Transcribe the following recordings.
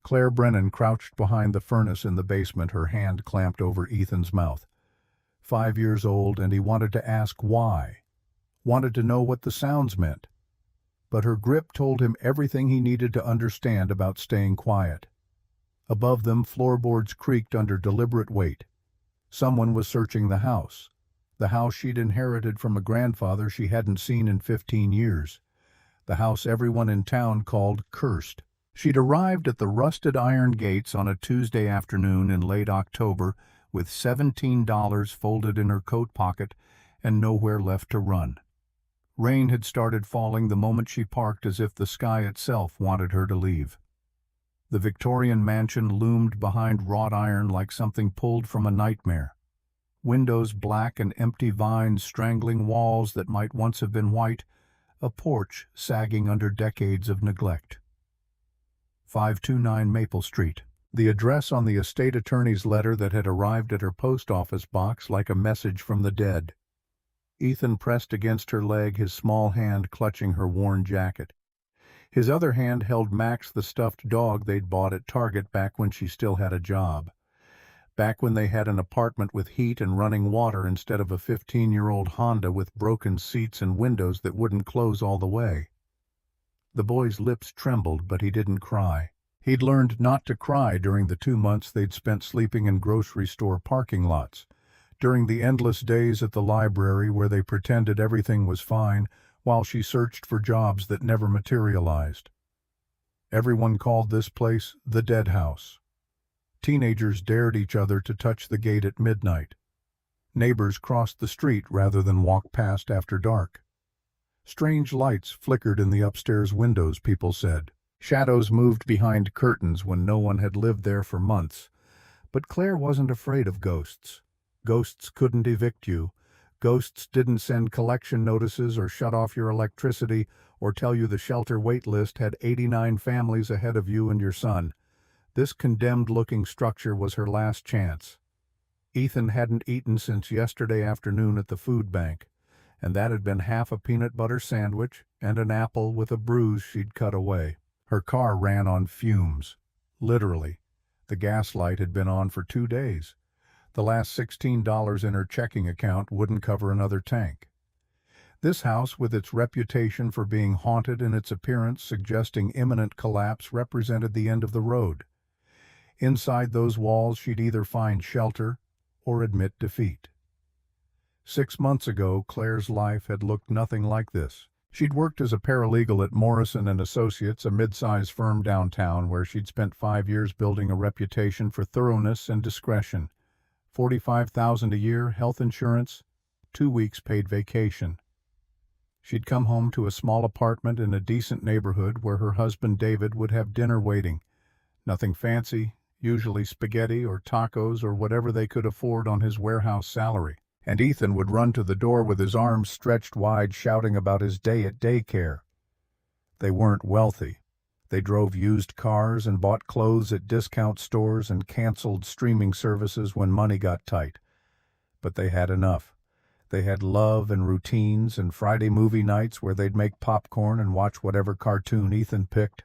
Claire Brennan crouched behind the furnace in the basement, her hand clamped over Ethan's mouth. 5 years old, and he wanted to ask why. Wanted to know what the sounds meant. But her grip told him everything he needed to understand about staying quiet. Above them, floorboards creaked under deliberate weight. Someone was searching the house she'd inherited from a grandfather she hadn't seen in 15 years. The house everyone in town called cursed. She'd arrived at the rusted iron gates on a Tuesday afternoon in late October with $17 folded in her coat pocket and nowhere left to run. Rain had started falling the moment she parked, as if the sky itself wanted her to leave. The Victorian mansion loomed behind wrought iron like something pulled from a nightmare. Windows black and empty, vines strangling walls that might once have been white, a porch sagging under decades of neglect. 529 Maple Street. The address on the estate attorney's letter that had arrived at her post office box like a message from the dead. Ethan pressed against her leg, his small hand clutching her worn jacket. His other hand held Max, the stuffed dog they'd bought at Target back when she still had a job. Back when they had an apartment with heat and running water instead of a 15-year-old Honda with broken seats and windows that wouldn't close all the way. The boy's lips trembled, but he didn't cry. He'd learned not to cry during the 2 months they'd spent sleeping in grocery store parking lots, during the endless days at the library where they pretended everything was fine while she searched for jobs that never materialized. Everyone called this place the Dead House. Teenagers dared each other to touch the gate at midnight. Neighbors crossed the street rather than walk past after dark. Strange lights flickered in the upstairs windows, people said. Shadows moved behind curtains when no one had lived there for months. But Claire wasn't afraid of ghosts. Ghosts couldn't evict you. Ghosts didn't send collection notices or shut off your electricity or tell you the shelter wait list had 89 families ahead of you and your son. This condemned-looking structure was her last chance. Ethan hadn't eaten since yesterday afternoon at the food bank, and that had been half a peanut butter sandwich and an apple with a bruise she'd cut away. Her car ran on fumes. Literally. The gas light had been on for 2 days. The last $16 in her checking account wouldn't cover another tank. This house, with its reputation for being haunted and its appearance suggesting imminent collapse, represented the end of the road. Inside those walls she'd either find shelter or admit defeat. 6 months ago, Claire's life had looked nothing like this. She'd worked as a paralegal at Morrison & Associates, a mid-size firm downtown where she'd spent 5 years building a reputation for thoroughness and discretion. $45,000 a year, health insurance, 2 weeks paid vacation. She'd come home to a small apartment in a decent neighborhood where her husband David would have dinner waiting. Nothing fancy, usually spaghetti or tacos or whatever they could afford on his warehouse salary. And Ethan would run to the door with his arms stretched wide, shouting about his day at daycare. They weren't wealthy. They drove used cars and bought clothes at discount stores and canceled streaming services when money got tight. But they had enough. They had love and routines and Friday movie nights where they'd make popcorn and watch whatever cartoon Ethan picked.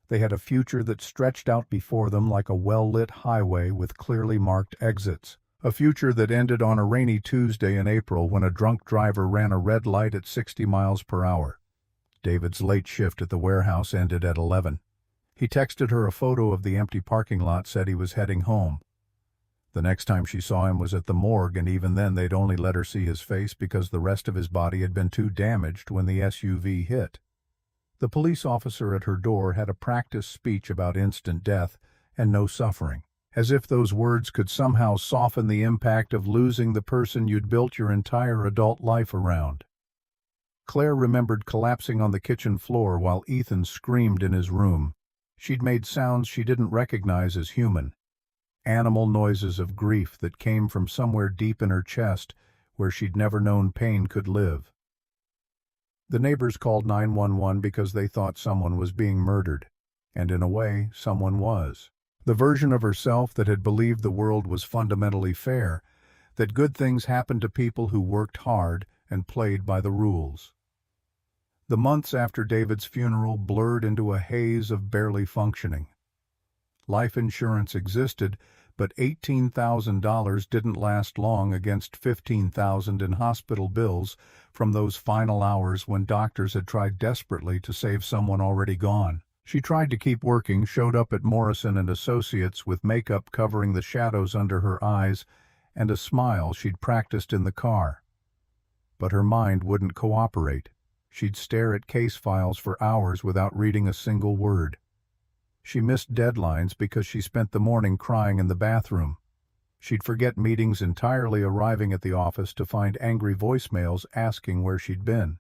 They had a future that stretched out before them like a well-lit highway with clearly marked exits. A future that ended on a rainy Tuesday in April when a drunk driver ran a red light at 60 miles per hour. David's late shift at the warehouse ended at 11. He texted her a photo of the empty parking lot, said he was heading home. The next time she saw him was at the morgue, and even then they'd only let her see his face because the rest of his body had been too damaged when the SUV hit. The police officer at her door had a practice speech about instant death and no suffering, as if those words could somehow soften the impact of losing the person you'd built your entire adult life around. Claire remembered collapsing on the kitchen floor while Ethan screamed in his room. She'd made sounds she didn't recognize as human. Animal noises of grief that came from somewhere deep in her chest where she'd never known pain could live. The neighbors called 911 because they thought someone was being murdered. And in a way, someone was. The version of herself that had believed the world was fundamentally fair, that good things happened to people who worked hard and played by the rules. The months after David's funeral blurred into a haze of barely functioning. Life insurance existed, but $18,000 didn't last long against $15,000 in hospital bills from those final hours when doctors had tried desperately to save someone already gone. She tried to keep working, showed up at Morrison and Associates with makeup covering the shadows under her eyes and a smile she'd practiced in the car. But her mind wouldn't cooperate. She'd stare at case files for hours without reading a single word. She missed deadlines because she spent the morning crying in the bathroom. She'd forget meetings entirely, arriving at the office to find angry voicemails asking where she'd been.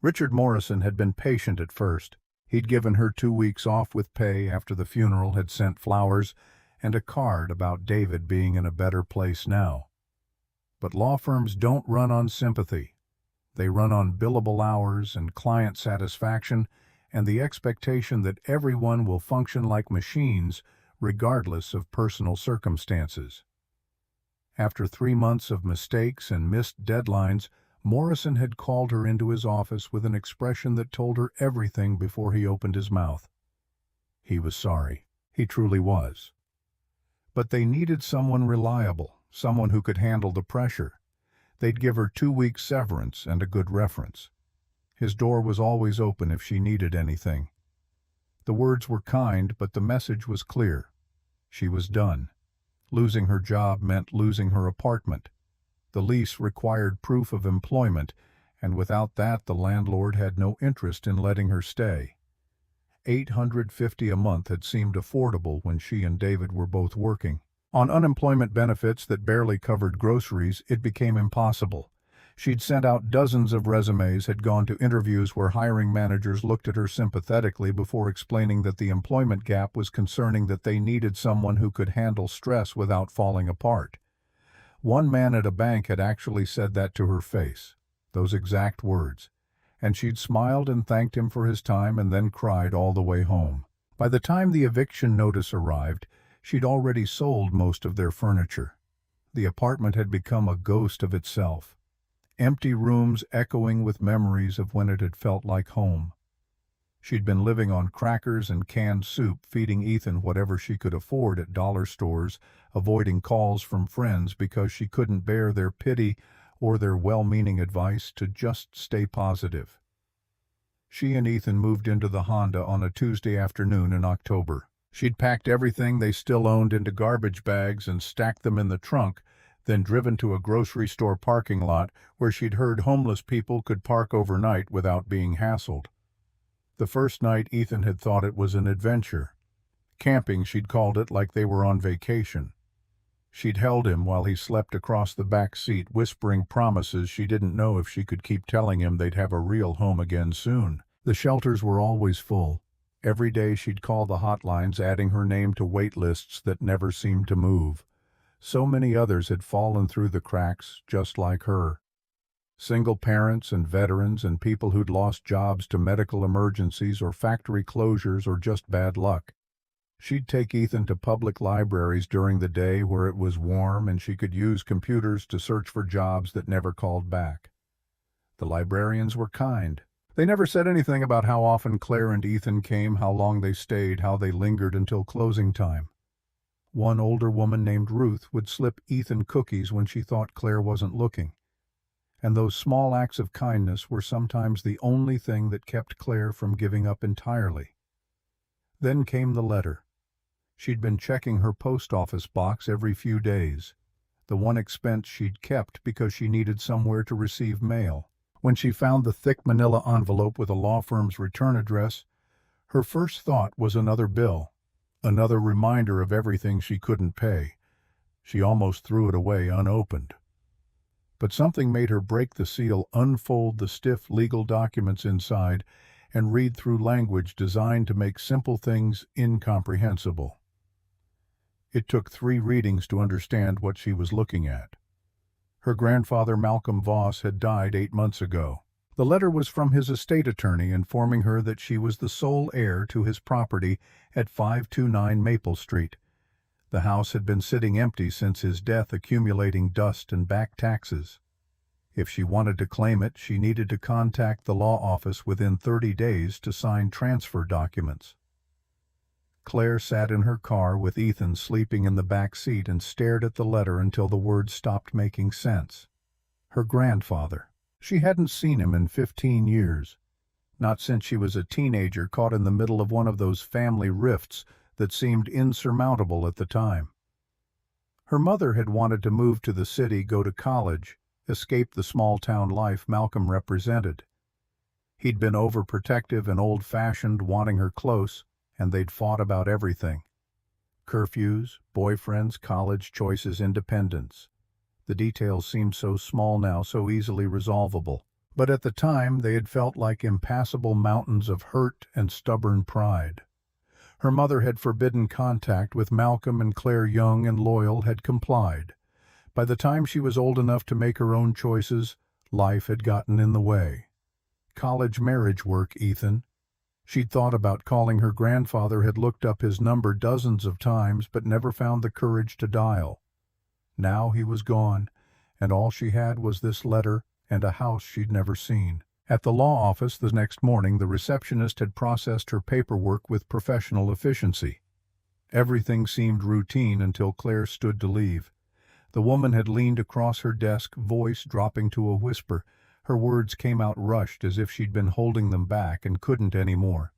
Richard Morrison had been patient at first. He'd given her 2 weeks off with pay after the funeral, had sent flowers and a card about David being in a better place now. But law firms don't run on sympathy. They run on billable hours and client satisfaction and the expectation that everyone will function like machines regardless of personal circumstances. After 3 months of mistakes and missed deadlines, Morrison had called her into his office with an expression that told her everything before he opened his mouth. He was sorry. He truly was. But they needed someone reliable, someone who could handle the pressure. They'd give her 2 weeks severance and a good reference. His door was always open if she needed anything. The words were kind, but the message was clear. She was done. Losing her job meant losing her apartment. The lease required proof of employment, and without that the landlord had no interest in letting her stay. $850 a month had seemed affordable when she and David were both working. On unemployment benefits that barely covered groceries, it became impossible. She'd sent out dozens of resumes, had gone to interviews where hiring managers looked at her sympathetically before explaining that the employment gap was concerning, that they needed someone who could handle stress without falling apart. One man at a bank had actually said that to her face, those exact words, and she'd smiled and thanked him for his time and then cried all the way home. By the time the eviction notice arrived, she'd already sold most of their furniture. The apartment had become a ghost of itself. Empty rooms echoing with memories of when it had felt like home. She'd been living on crackers and canned soup, feeding Ethan whatever she could afford at dollar stores, avoiding calls from friends because she couldn't bear their pity or their well-meaning advice to just stay positive. She and Ethan moved into the Honda on a Tuesday afternoon in October. She'd packed everything they still owned into garbage bags and stacked them in the trunk, then driven to a grocery store parking lot where she'd heard homeless people could park overnight without being hassled. The first night Ethan had thought it was an adventure. Camping, she'd called it, like they were on vacation. She'd held him while he slept across the back seat, whispering promises she didn't know if she could keep telling him they'd have a real home again soon. The shelters were always full. Every day she'd call the hotlines, adding her name to wait lists that never seemed to move. So many others had fallen through the cracks, just like her. Single parents and veterans and people who'd lost jobs to medical emergencies or factory closures or just bad luck. She'd take Ethan to public libraries during the day where it was warm and she could use computers to search for jobs that never called back. The librarians were kind. They never said anything about how often Claire and Ethan came, how long they stayed, how they lingered until closing time. One older woman named Ruth would slip Ethan cookies when she thought Claire wasn't looking. And those small acts of kindness were sometimes the only thing that kept Claire from giving up entirely. Then came the letter. She'd been checking her post office box every few days, the one expense she'd kept because she needed somewhere to receive mail. When she found the thick manila envelope with a law firm's return address, her first thought was another bill, another reminder of everything she couldn't pay. She almost threw it away unopened. But something made her break the seal, unfold the stiff legal documents inside, and read through language designed to make simple things incomprehensible. It took 3 readings to understand what she was looking at. Her grandfather, Malcolm Voss, had died 8 months ago. The letter was from his estate attorney informing her that she was the sole heir to his property at 529 Maple Street. The house had been sitting empty since his death, accumulating dust and back taxes. If she wanted to claim it, she needed to contact the law office within 30 days to sign transfer documents. Claire sat in her car with Ethan sleeping in the back seat and stared at the letter until the words stopped making sense. Her grandfather. She hadn't seen him in 15 years. Not since she was a teenager caught in the middle of one of those family rifts that seemed insurmountable at the time. Her mother had wanted to move to the city, go to college, escape the small-town life Malcolm represented. He'd been overprotective and old-fashioned, wanting her close, and they'd fought about everything. Curfews, boyfriends, college choices, independence. The details seemed so small now, so easily resolvable. But at the time, they had felt like impassable mountains of hurt and stubborn pride. Her mother had forbidden contact with Malcolm, and Claire, young and loyal, had complied. By the time she was old enough to make her own choices, life had gotten in the way. College, marriage, work, Ethan. She'd thought about calling her grandfather, had looked up his number dozens of times, but never found the courage to dial. Now he was gone, and all she had was this letter and a house she'd never seen. At the law office the next morning, the receptionist had processed her paperwork with professional efficiency. Everything seemed routine until Claire stood to leave. The woman had leaned across her desk, voice dropping to a whisper. Her words came out rushed, as if she'd been holding them back and couldn't anymore.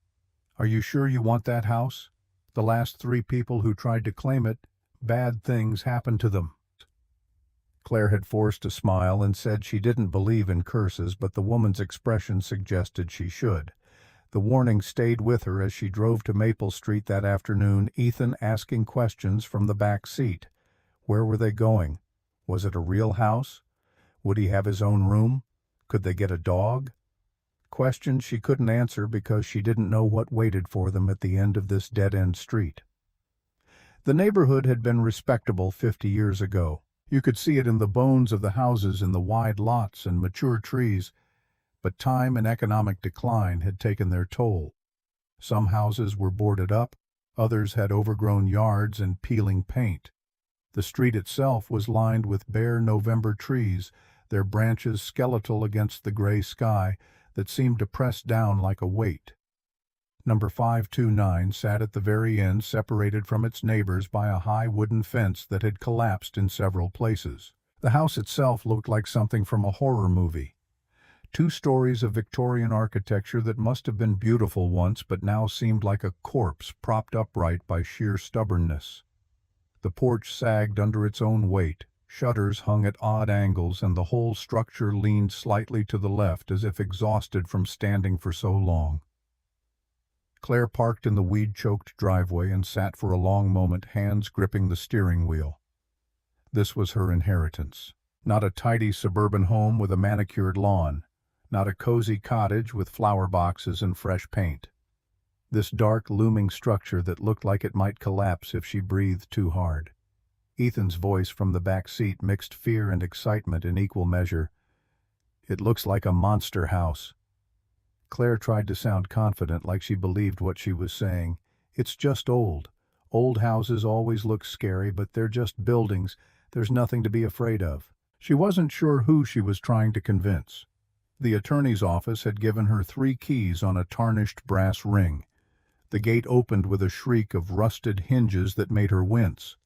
"Are you sure you want that house? The last 3 people who tried to claim it, bad things happened to them." Claire had forced a smile and said she didn't believe in curses, but the woman's expression suggested she should. The warning stayed with her as she drove to Maple Street that afternoon, Ethan asking questions from the back seat. Where were they going? Was it a real house? Would he have his own room? Could they get a dog? Questions she couldn't answer because she didn't know what waited for them at the end of this dead-end street. The neighborhood had been respectable 50 years ago. You could see it in the bones of the houses, in the wide lots and mature trees, but time and economic decline had taken their toll. Some houses were boarded up, others had overgrown yards and peeling paint. The street itself was lined with bare November trees, their branches skeletal against the gray sky that seemed to press down like a weight. Number 529 sat at the very end, separated from its neighbors by a high wooden fence that had collapsed in several places. The house itself looked like something from a horror movie. 2 stories of Victorian architecture that must have been beautiful once, but now seemed like a corpse propped upright by sheer stubbornness. The porch sagged under its own weight, shutters hung at odd angles, and the whole structure leaned slightly to the left as if exhausted from standing for so long. Claire parked in the weed-choked driveway and sat for a long moment, hands gripping the steering wheel. This was her inheritance. Not a tidy suburban home with a manicured lawn. Not a cozy cottage with flower boxes and fresh paint. This dark, looming structure that looked like it might collapse if she breathed too hard. Ethan's voice from the back seat mixed fear and excitement in equal measure. "It looks like a monster house." Claire tried to sound confident, like she believed what she was saying. "It's just old. Old houses always look scary, but they're just buildings. There's nothing to be afraid of." She wasn't sure who she was trying to convince. The attorney's office had given her 3 keys on a tarnished brass ring. The gate opened with a shriek of rusted hinges that made her wince.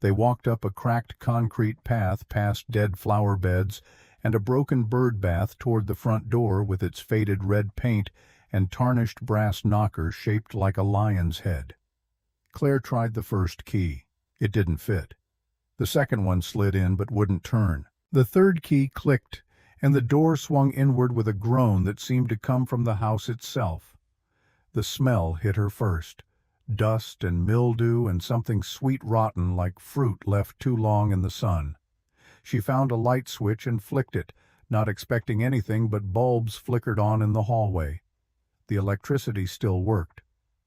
They walked up a cracked concrete path past dead flower beds and a broken bird bath toward the front door with its faded red paint and tarnished brass knocker shaped like a lion's head. Claire tried the first key. It didn't fit. The second one slid in but wouldn't turn. The third key clicked, and the door swung inward with a groan that seemed to come from the house itself. The smell hit her first. Dust and mildew and something sweet rotten like fruit left too long in the sun. She found a light switch and flicked it, not expecting anything but bulbs flickered on in the hallway. The electricity still worked.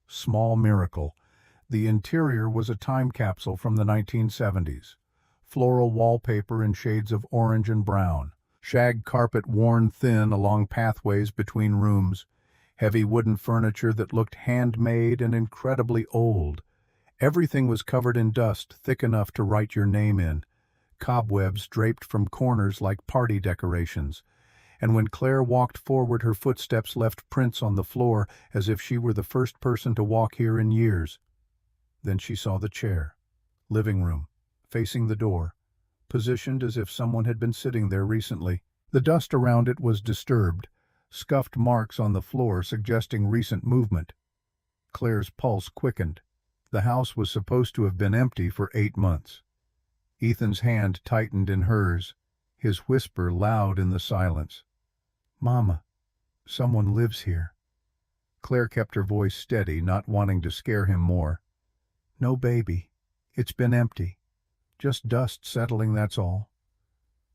Small miracle. The interior was a time capsule from the 1970s. Floral wallpaper in shades of orange and brown. Shag carpet worn thin along pathways between rooms. Heavy wooden furniture that looked handmade and incredibly old. Everything was covered in dust thick enough to write your name in. Cobwebs draped from corners like party decorations. And when Claire walked forward, her footsteps left prints on the floor as if she were the first person to walk here in years. Then she saw the chair. Living room, facing the door, positioned as if someone had been sitting there recently. The dust around it was disturbed, scuffed marks on the floor suggesting recent movement. Claire's pulse quickened. The house was supposed to have been empty for 8 months. Ethan's hand tightened in hers, his whisper loud in the silence. "Mama, someone lives here." Claire kept her voice steady, not wanting to scare him more. "No baby. It's been empty. Just dust settling, that's all."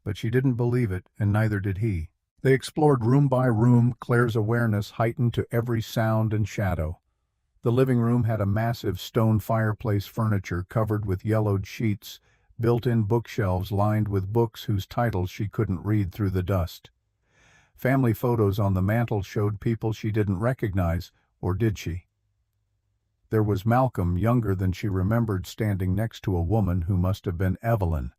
But she didn't believe it, and neither did he. They explored room by room, Claire's awareness heightened to every sound and shadow. The living room had a massive stone fireplace furniture covered with yellowed sheets, built-in bookshelves lined with books whose titles she couldn't read through the dust. Family photos on the mantel showed people she didn't recognize, or did she? There was Malcolm, younger than she remembered, standing next to a woman who must have been Evelyn.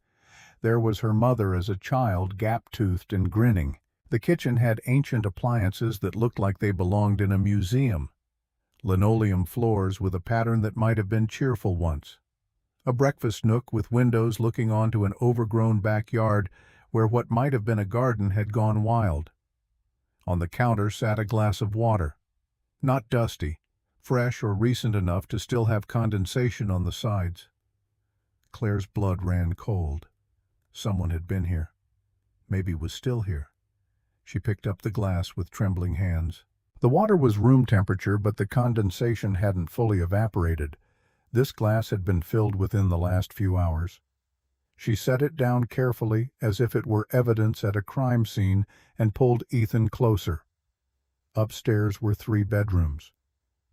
There was her mother as a child, gap-toothed and grinning. The kitchen had ancient appliances that looked like they belonged in a museum. Linoleum floors with a pattern that might have been cheerful once. A breakfast nook with windows looking onto an overgrown backyard where what might have been a garden had gone wild. On the counter sat a glass of water. Not dusty, fresh or recent enough to still have condensation on the sides. Claire's blood ran cold. Someone had been here. Maybe was still here. She picked up the glass with trembling hands. The water was room temperature, but the condensation hadn't fully evaporated. This glass had been filled within the last few hours. She set it down carefully, as if it were evidence at a crime scene, and pulled Ethan closer. Upstairs were 3 bedrooms.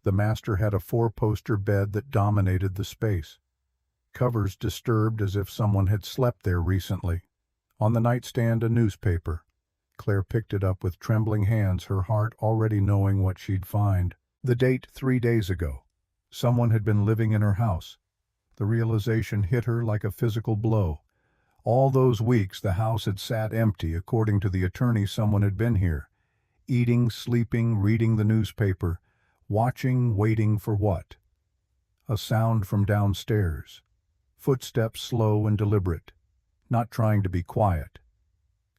The master had a 4-poster bed that dominated the space. Covers disturbed as if someone had slept there recently. On the nightstand, a newspaper. Claire picked it up with trembling hands, her heart already knowing what she'd find. The date 3 days ago. Someone had been living in her house. The realization hit her like a physical blow. All those weeks the house had sat empty. According to the attorney, someone had been here. Eating, sleeping, reading the newspaper. Watching, waiting for what? A sound from downstairs. Footsteps slow and deliberate. Not trying to be quiet.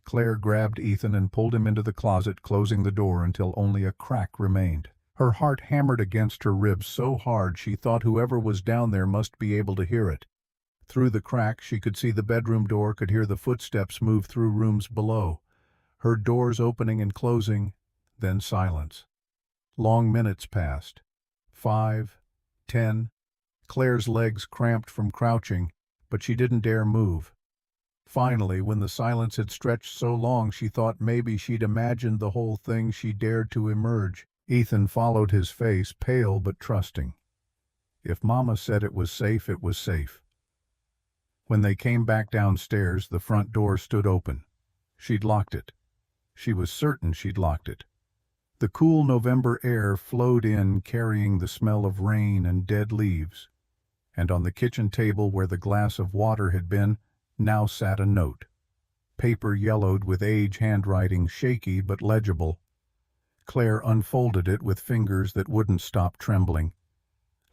Claire grabbed Ethan and pulled him into the closet, closing the door until only a crack remained. Her heart hammered against her ribs so hard she thought whoever was down there must be able to hear it. Through the crack she could see the bedroom door, could hear the footsteps move through rooms below. Heard doors opening and closing, then silence. Long minutes passed. 5, 10. Claire's legs cramped from crouching, but she didn't dare move. Finally, when the silence had stretched so long she thought maybe she'd imagined the whole thing, she dared to emerge. Ethan followed, his face pale but trusting. If Mama said it was safe, it was safe. When they came back downstairs, the front door stood open. She'd locked it. She was certain she'd locked it. The cool November air flowed in, carrying the smell of rain and dead leaves. And on the kitchen table where the glass of water had been, now sat a note. Paper yellowed with age, handwriting shaky but legible. Claire unfolded it with fingers that wouldn't stop trembling.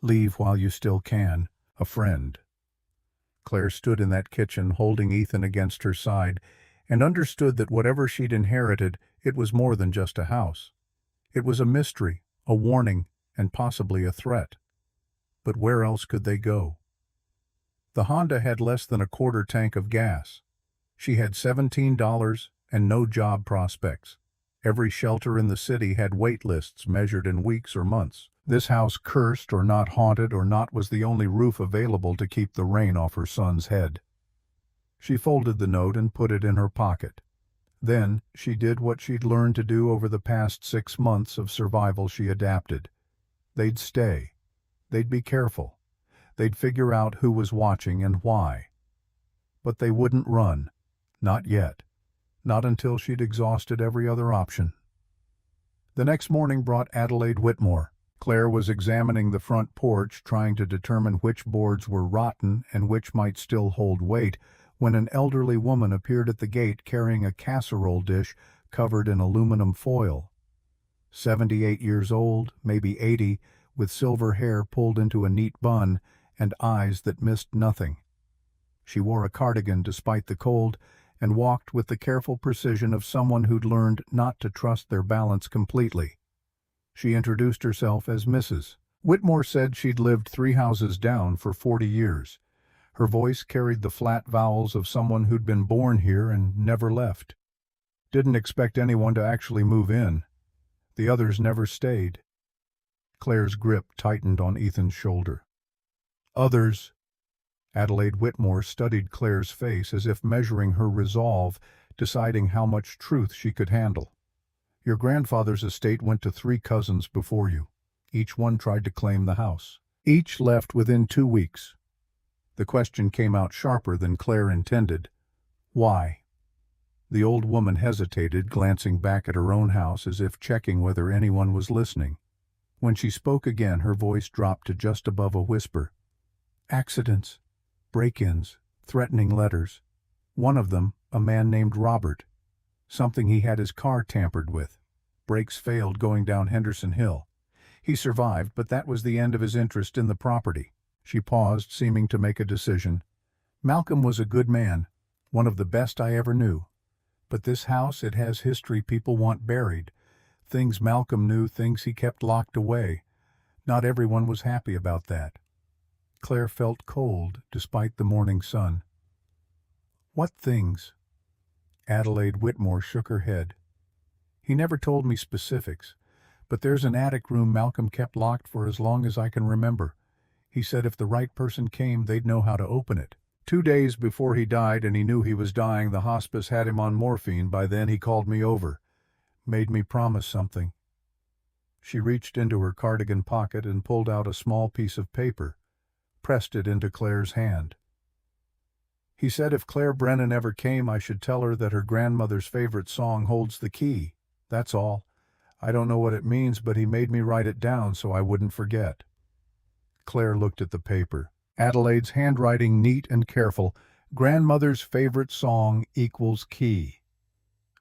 "Leave while you still can. A friend." Claire stood in that kitchen, holding Ethan against her side, and understood that whatever she'd inherited, it was more than just a house. It was a mystery, a warning, and possibly a threat. But where else could they go? The Honda had less than a quarter tank of gas. She had $17 and no job prospects. Every shelter in the city had wait lists measured in weeks or months. This house, cursed or not, haunted or not, was the only roof available to keep the rain off her son's head. She folded the note and put it in her pocket. Then she did what she'd learned to do over the past 6 months of survival. She adapted. They'd stay. They'd be careful. They'd figure out who was watching and why. But they wouldn't run. Not yet. Not until she'd exhausted every other option. The next morning brought Adelaide Whitmore. Claire was examining the front porch, trying to determine which boards were rotten and which might still hold weight, when an elderly woman appeared at the gate carrying a casserole dish covered in aluminum foil. 78 years old, maybe 80, with silver hair pulled into a neat bun, and eyes that missed nothing. She wore a cardigan despite the cold and walked with the careful precision of someone who'd learned not to trust their balance completely. She introduced herself as Mrs. Whitmore said she'd lived 3 houses down for 40 years. Her voice carried the flat vowels of someone who'd been born here and never left. Didn't expect anyone to actually move in. The others never stayed. Claire's grip tightened on Ethan's shoulder. Others? Adelaide Whitmore studied Claire's face as if measuring her resolve, deciding how much truth she could handle. Your grandfather's estate went to 3 cousins before you. Each one tried to claim the house. Each left within 2 weeks. The question came out sharper than Claire intended. Why? The old woman hesitated, glancing back at her own house as if checking whether anyone was listening. When she spoke again, her voice dropped to just above a whisper. Accidents, break-ins, threatening letters. One of them, a man named Robert. Something he had his car tampered with. Brakes failed going down Henderson Hill. He survived, but that was the end of his interest in the property. She paused, seeming to make a decision. Malcolm was a good man, one of the best I ever knew. But this house, it has history people want buried. Things Malcolm knew, things he kept locked away. Not everyone was happy about that. Claire felt cold, despite the morning sun. What things? Adelaide Whitmore shook her head. He never told me specifics, but there's an attic room Malcolm kept locked for as long as I can remember. He said if the right person came, they'd know how to open it. 2 days before he died, and he knew he was dying, the hospice had him on morphine. By then he called me over. Made me promise something. She reached into her cardigan pocket and pulled out a small piece of paper, pressed it into Claire's hand. He said if Claire Brennan ever came, I should tell her that her grandmother's favorite song holds the key. That's all. I don't know what it means, but he made me write it down so I wouldn't forget. Claire looked at the paper. Adelaide's handwriting neat and careful. Grandmother's favorite song equals key.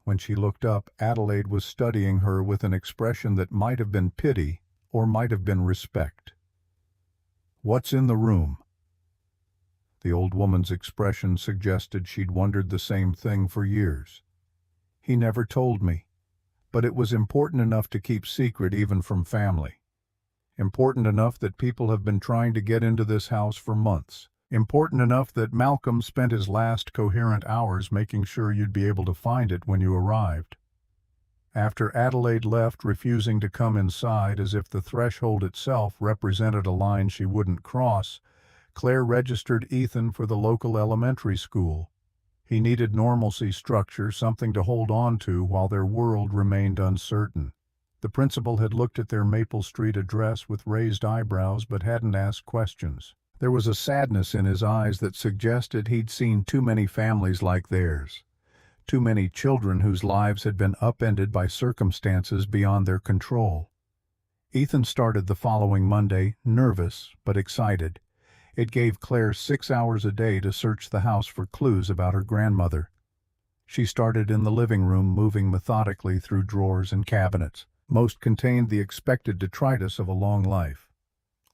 When she looked up, Adelaide was studying her with an expression that might have been pity or might have been respect. What's in the room? The old woman's expression suggested she'd wondered the same thing for years. He never told me, but it was important enough to keep secret even from family. Important enough that people have been trying to get into this house for months. Important enough that Malcolm spent his last coherent hours making sure you'd be able to find it when you arrived. After Adelaide left, refusing to come inside as if the threshold itself represented a line she wouldn't cross, Claire registered Ethan for the local elementary school. He needed normalcy, structure, something to hold on to while their world remained uncertain. The principal had looked at their Maple Street address with raised eyebrows but hadn't asked questions. There was a sadness in his eyes that suggested he'd seen too many families like theirs. Too many children whose lives had been upended by circumstances beyond their control. Ethan started the following Monday, nervous but excited. It gave Claire 6 hours a day to search the house for clues about her grandmother. She started in the living room, moving methodically through drawers and cabinets. Most contained the expected detritus of a long life.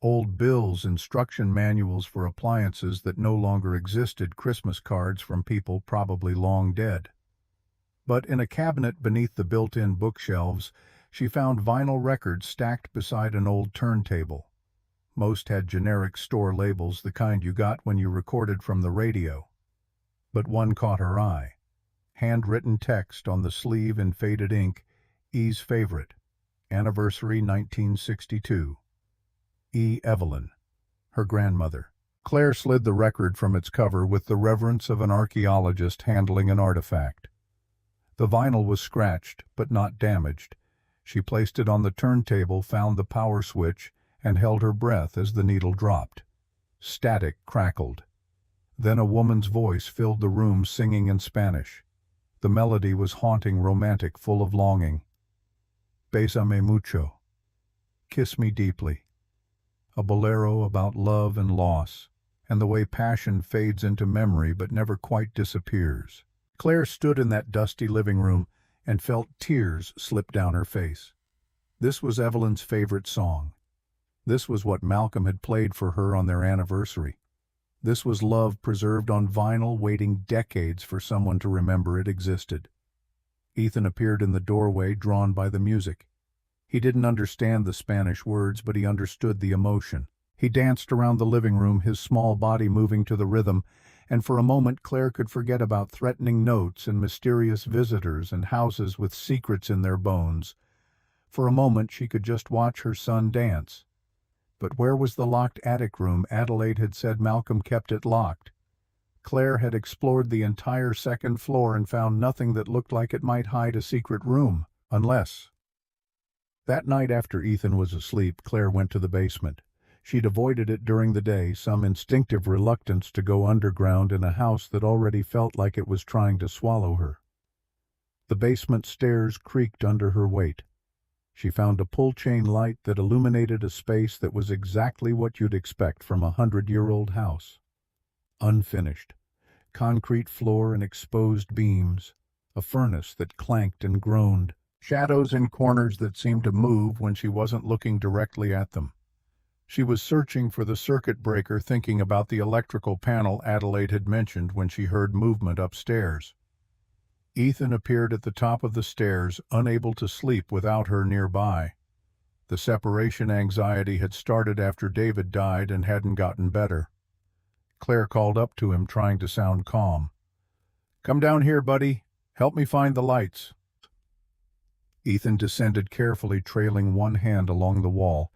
Old bills, instruction manuals for appliances that no longer existed, Christmas cards from people probably long dead. But in a cabinet beneath the built-in bookshelves, she found vinyl records stacked beside an old turntable. Most had generic store labels, the kind you got when you recorded from the radio. But one caught her eye. Handwritten text on the sleeve in faded ink, E's favorite. Anniversary 1962. E. Evelyn, her grandmother. Claire slid the record from its cover with the reverence of an archaeologist handling an artifact. The vinyl was scratched, but not damaged. She placed it on the turntable, found the power switch, and held her breath as the needle dropped. Static crackled. Then a woman's voice filled the room, singing in Spanish. The melody was haunting, romantic, full of longing. Bésame mucho. Kiss me deeply. A bolero about love and loss, and the way passion fades into memory but never quite disappears. Claire stood in that dusty living room and felt tears slip down her face. This was Evelyn's favorite song. This was what Malcolm had played for her on their anniversary. This was love preserved on vinyl, waiting decades for someone to remember it existed. Ethan appeared in the doorway, drawn by the music. He didn't understand the Spanish words, but he understood the emotion. He danced around the living room, his small body moving to the rhythm, and for a moment Claire could forget about threatening notes and mysterious visitors and houses with secrets in their bones. For a moment she could just watch her son dance. But where was the locked attic room? Adelaide had said Malcolm kept it locked. Claire had explored the entire second floor and found nothing that looked like it might hide a secret room, unless... That night after Ethan was asleep, Claire went to the basement. She'd avoided it during the day, some instinctive reluctance to go underground in a house that already felt like it was trying to swallow her. The basement stairs creaked under her weight. She found a pull-chain light that illuminated a space that was exactly what you'd expect from a 100-year-old house. Unfinished. Concrete floor and exposed beams. A furnace that clanked and groaned. Shadows in corners that seemed to move when she wasn't looking directly at them. She was searching for the circuit breaker, thinking about the electrical panel Adelaide had mentioned when she heard movement upstairs. Ethan appeared at the top of the stairs, unable to sleep without her nearby. The separation anxiety had started after David died and hadn't gotten better. Claire called up to him, trying to sound calm. "Come down here, buddy. Help me find the lights." Ethan descended carefully, trailing one hand along the wall.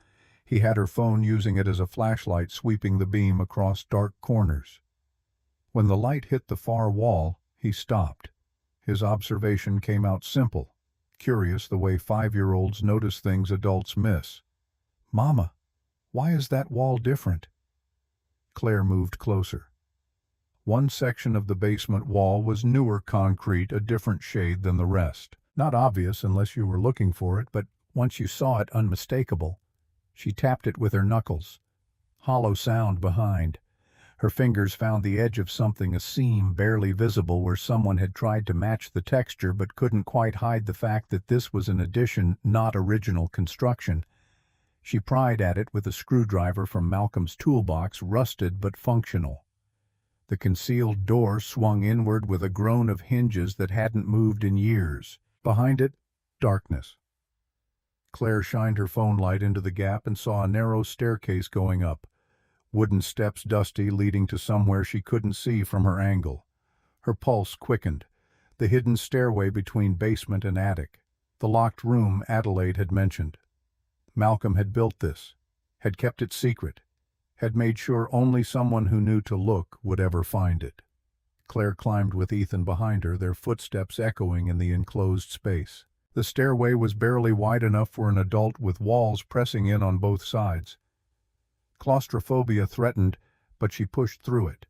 He had her phone, using it as a flashlight, sweeping the beam across dark corners. When the light hit the far wall, he stopped. His observation came out simple, curious the way 5-year-olds notice things adults miss. "Mama, why is that wall different?" Claire moved closer. One section of the basement wall was newer concrete, a different shade than the rest. Not obvious unless you were looking for it, but once you saw it, unmistakable. She tapped it with her knuckles. Hollow sound behind. Her fingers found the edge of something, a seam barely visible where someone had tried to match the texture but couldn't quite hide the fact that this was an addition, not original construction. She pried at it with a screwdriver from Malcolm's toolbox, rusted but functional. The concealed door swung inward with a groan of hinges that hadn't moved in years. Behind it, darkness. Claire shined her phone light into the gap and saw a narrow staircase going up. Wooden steps, dusty, leading to somewhere she couldn't see from her angle. Her pulse quickened. The hidden stairway between basement and attic. The locked room Adelaide had mentioned. Malcolm had built this, had kept it secret, had made sure only someone who knew to look would ever find it. Claire climbed with Ethan behind her, their footsteps echoing in the enclosed space. The stairway was barely wide enough for an adult, with walls pressing in on both sides. Claustrophobia threatened, but she pushed through it.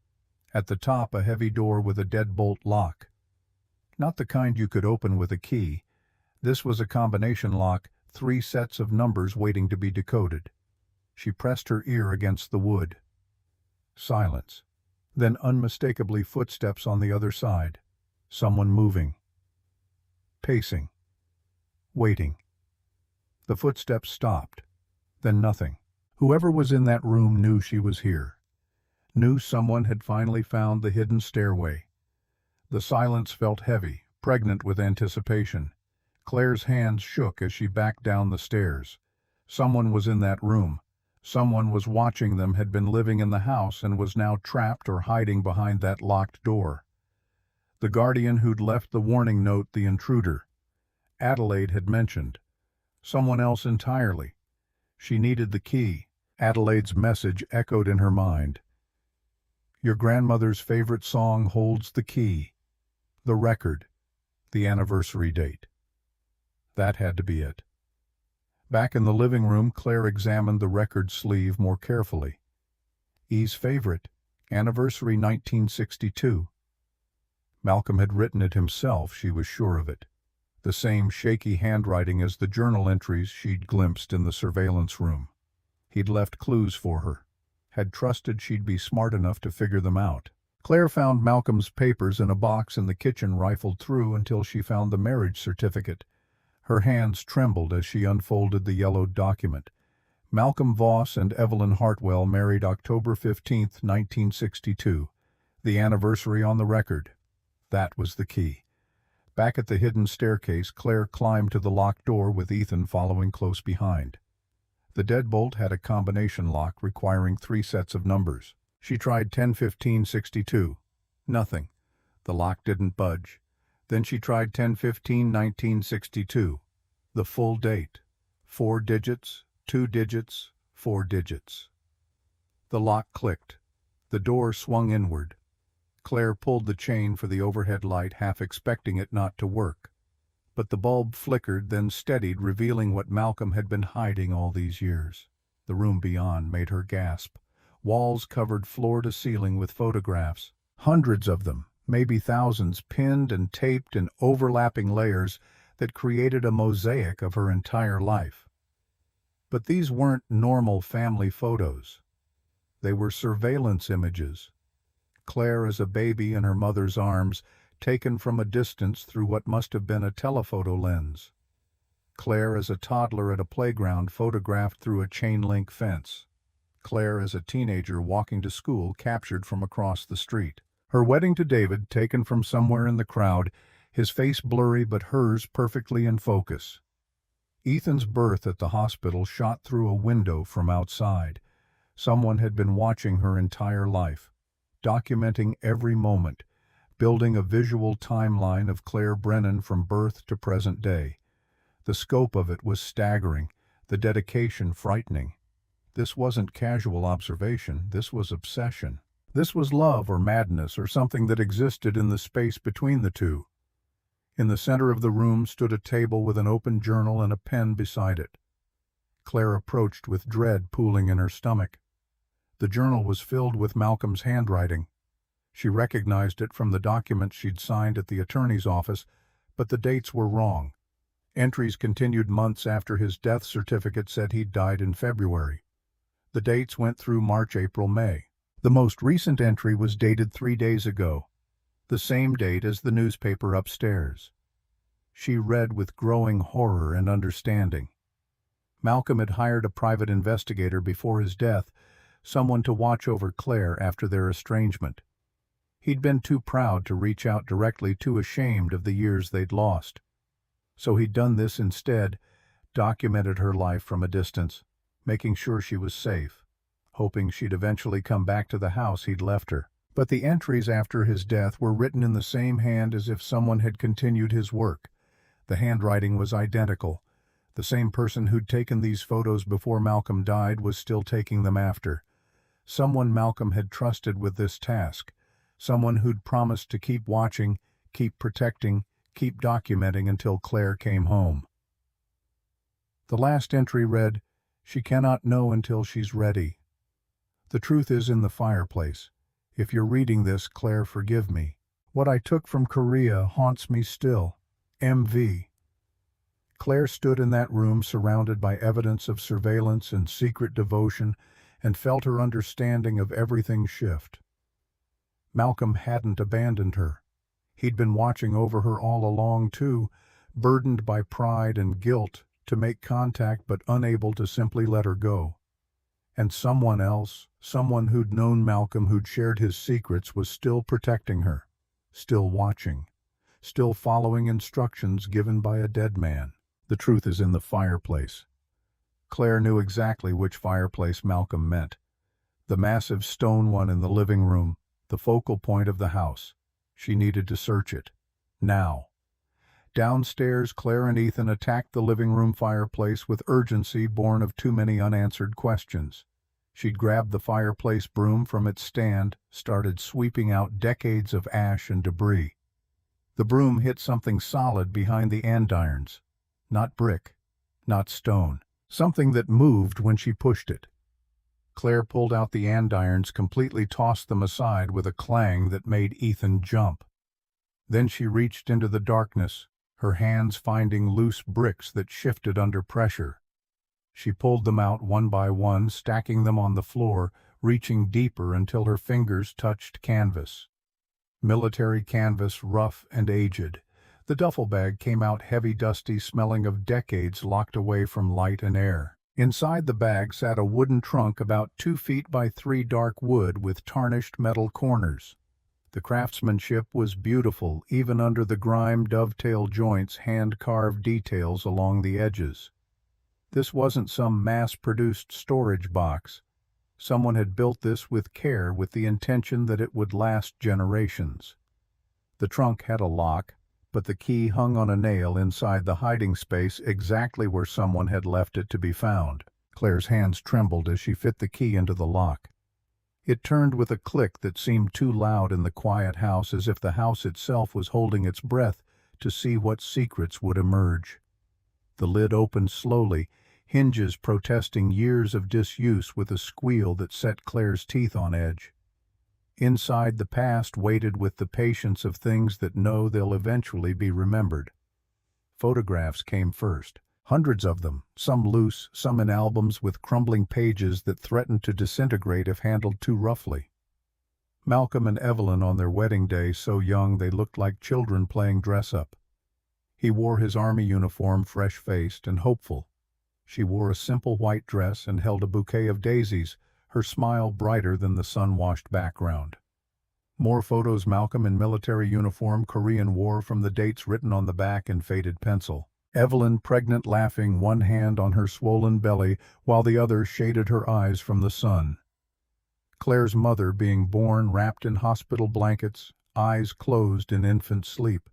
At the top, a heavy door with a deadbolt lock. Not the kind you could open with a key. This was a combination lock, 3 sets of numbers waiting to be decoded. She pressed her ear against the wood. Silence. Then unmistakably footsteps on the other side. Someone moving. Pacing. Waiting. The footsteps stopped. Then nothing. Whoever was in that room knew she was here. Knew someone had finally found the hidden stairway. The silence felt heavy, pregnant with anticipation. Claire's hands shook as she backed down the stairs. Someone was in that room. Someone was watching them, had been living in the house, and was now trapped or hiding behind that locked door. The guardian who'd left the warning note, the intruder. Adelaide had mentioned. Someone else entirely. She needed the key. Adelaide's message echoed in her mind. Your grandmother's favorite song holds the key. The record. The anniversary date. That had to be it. Back in the living room, Claire examined the record sleeve more carefully. E's favorite. Anniversary 1962. Malcolm had written it himself, she was sure of it. The same shaky handwriting as the journal entries she'd glimpsed in the surveillance room. He'd left clues for her. Had trusted she'd be smart enough to figure them out. Claire found Malcolm's papers in a box in the kitchen, rifled through until she found the marriage certificate. Her hands trembled as she unfolded the yellowed document. Malcolm Voss and Evelyn Hartwell married October 15, 1962. The anniversary on the record. That was the key. Back at the hidden staircase, Claire climbed to the locked door with Ethan following close behind. The deadbolt had a combination lock requiring 3 sets of numbers. She tried 10-15-62. Nothing. The lock didn't budge. Then she tried 10-15-1962. The full date. 4 digits, 2 digits, 4 digits. The lock clicked. The door swung inward. Claire pulled the chain for the overhead light, half expecting it not to work. But the bulb flickered, then steadied, revealing what Malcolm had been hiding all these years. The room beyond made her gasp. Walls covered floor to ceiling with photographs. Hundreds of them, maybe thousands, pinned and taped in overlapping layers that created a mosaic of her entire life. But these weren't normal family photos. They were surveillance images. Claire as a baby in her mother's arms, taken from a distance through what must have been a telephoto lens. Claire as a toddler at a playground, photographed through a chain-link fence. Claire as a teenager walking to school, captured from across the street. Her wedding to David, taken from somewhere in the crowd, his face blurry but hers perfectly in focus. Ethan's birth at the hospital, shot through a window from outside. Someone had been watching her entire life, documenting every moment, building a visual timeline of Claire Brennan from birth to present day. The scope of it was staggering, the dedication frightening. This wasn't casual observation, this was obsession. This was love or madness or something that existed in the space between the two. In the center of the room stood a table with an open journal and a pen beside it. Claire approached with dread pooling in her stomach. The journal was filled with Malcolm's handwriting. She recognized it from the documents she'd signed at the attorney's office, but the dates were wrong. Entries continued months after his death certificate said he'd died in February. The dates went through March, April, May. The most recent entry was dated 3 days ago, the same date as the newspaper upstairs. She read with growing horror and understanding. Malcolm had hired a private investigator before his death, someone to watch over Claire after their estrangement. He'd been too proud to reach out directly, too ashamed of the years they'd lost. So he'd done this instead, documented her life from a distance, making sure she was safe, hoping she'd eventually come back to the house he'd left her. But the entries after his death were written in the same hand as if someone had continued his work. The handwriting was identical. The same person who'd taken these photos before Malcolm died was still taking them after. Someone Malcolm had trusted with this task. Someone who'd promised to keep watching, keep protecting, keep documenting until Claire came home. The last entry read, "She cannot know until she's ready. The truth is in the fireplace. If you're reading this, Claire, forgive me. What I took from Korea haunts me still. MV." Claire stood in that room surrounded by evidence of surveillance and secret devotion and felt her understanding of everything shift. Malcolm hadn't abandoned her. He'd been watching over her all along too, burdened by pride and guilt to make contact but unable to simply let her go. And someone else, someone who'd known Malcolm, who'd shared his secrets, was still protecting her, still watching, still following instructions given by a dead man. The truth is in the fireplace. Claire knew exactly which fireplace Malcolm meant. The massive stone one in the living room, the focal point of the house. She needed to search it. Now. Downstairs, Claire and Ethan attacked the living room fireplace with urgency born of too many unanswered questions. She'd grabbed the fireplace broom from its stand, started sweeping out decades of ash and debris. The broom hit something solid behind the andirons. Not brick, not stone. Something that moved when she pushed it. Claire pulled out the andirons, completely tossed them aside with a clang that made Ethan jump. Then she reached into the darkness, her hands finding loose bricks that shifted under pressure. She pulled them out one by one, stacking them on the floor, reaching deeper until her fingers touched canvas. Military canvas, rough and aged. The duffel bag came out heavy, dusty, smelling of decades locked away from light and air. Inside the bag sat a wooden trunk about 2 feet by 3, dark wood with tarnished metal corners. The craftsmanship was beautiful, even under the grime dovetail joints, hand-carved details along the edges. This wasn't some mass-produced storage box. Someone had built this with care, with the intention that it would last generations. The trunk had a lock, but the key hung on a nail inside the hiding space, exactly where someone had left it to be found. Claire's hands trembled as she fit the key into the lock. It turned with a click that seemed too loud in the quiet house, as if the house itself was holding its breath to see what secrets would emerge. The lid opened slowly, hinges protesting years of disuse with a squeal that set Claire's teeth on edge. Inside, the past waited with the patience of things that know they'll eventually be remembered. Photographs came first. Hundreds of them, some loose, some in albums with crumbling pages that threatened to disintegrate if handled too roughly. Malcolm and Evelyn on their wedding day, so young they looked like children playing dress-up. He wore his army uniform, fresh-faced and hopeful. She wore a simple white dress and held a bouquet of daisies, her smile brighter than the sun-washed background. More photos: Malcolm in military uniform, Korean War, from the dates written on the back in faded pencil. Evelyn pregnant, laughing, one hand on her swollen belly while the other shaded her eyes from the sun. Claire's mother being born, wrapped in hospital blankets, eyes closed in infant sleep.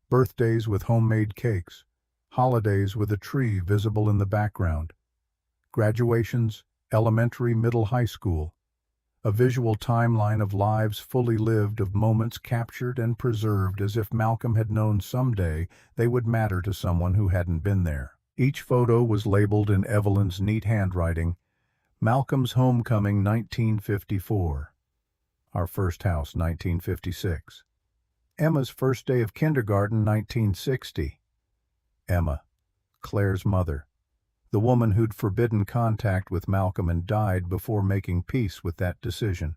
Birthdays with homemade cakes. Holidays with a tree visible in the background. Graduations, elementary, middle, high school. A visual timeline of lives fully lived, of moments captured and preserved, as if Malcolm had known someday they would matter to someone who hadn't been there. Each photo was labeled in Evelyn's neat handwriting: Malcolm's homecoming 1954. Our first house 1956. Emma's first day of kindergarten 1960. Emma, Claire's mother. The woman who'd forbidden contact with Malcolm and died before making peace with that decision.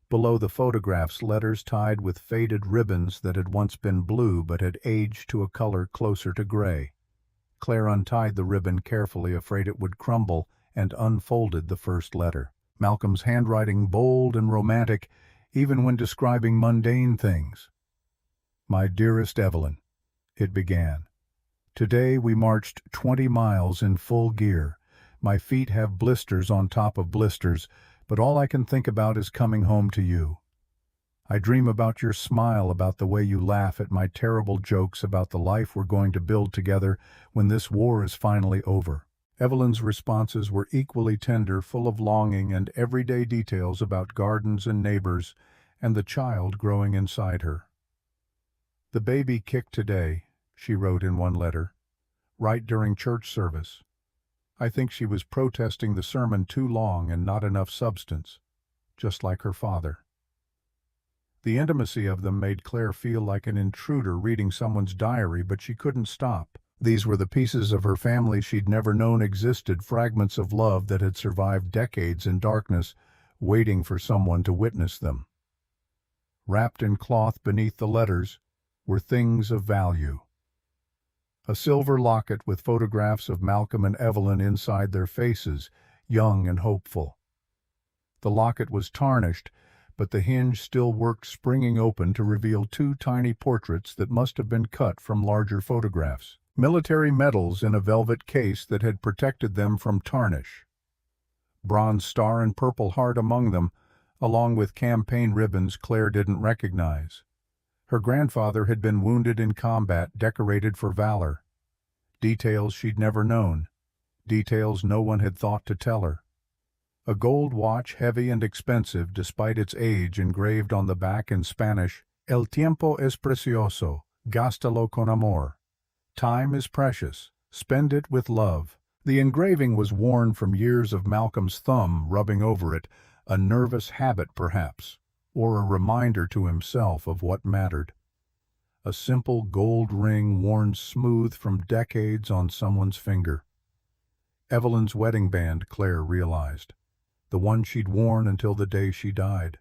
Below the photographs, letters tied with faded ribbons that had once been blue but had aged to a color closer to gray. Claire untied the ribbon carefully, afraid it would crumble, and unfolded the first letter. Malcolm's handwriting, bold and romantic, even when describing mundane things. "My dearest Evelyn," it began. "Today we marched 20 miles in full gear. My feet have blisters on top of blisters, but all I can think about is coming home to you. I dream about your smile, about the way you laugh at my terrible jokes, about the life we're going to build together when this war is finally over." Evelyn's responses were equally tender, full of longing and everyday details about gardens and neighbors and the child growing inside her. "The baby kicked today," she wrote in one letter, "right during church service. I think she was protesting the sermon too long and not enough substance, just like her father." The intimacy of them made Claire feel like an intruder reading someone's diary, but she couldn't stop. These were the pieces of her family she'd never known existed, fragments of love that had survived decades in darkness, waiting for someone to witness them. Wrapped in cloth beneath the letters were things of value. A silver locket with photographs of Malcolm and Evelyn inside their faces, young and hopeful. The locket was tarnished, but the hinge still worked, springing open to reveal 2 tiny portraits that must have been cut from larger photographs. Military medals in a velvet case that had protected them from tarnish. Bronze star and Purple Heart among them, along with campaign ribbons Claire didn't recognize. Her grandfather had been wounded in combat, decorated for valor. Details she'd never known. Details no one had thought to tell her. A gold watch, heavy and expensive despite its age, engraved on the back in Spanish: "El tiempo es precioso, gástalo con amor." Time is precious, spend it with love. The engraving was worn from years of Malcolm's thumb rubbing over it, a nervous habit perhaps, or a reminder to himself of what mattered. A simple gold ring worn smooth from decades on someone's finger. Evelyn's wedding band, Claire realized. The one she'd worn until the day she died.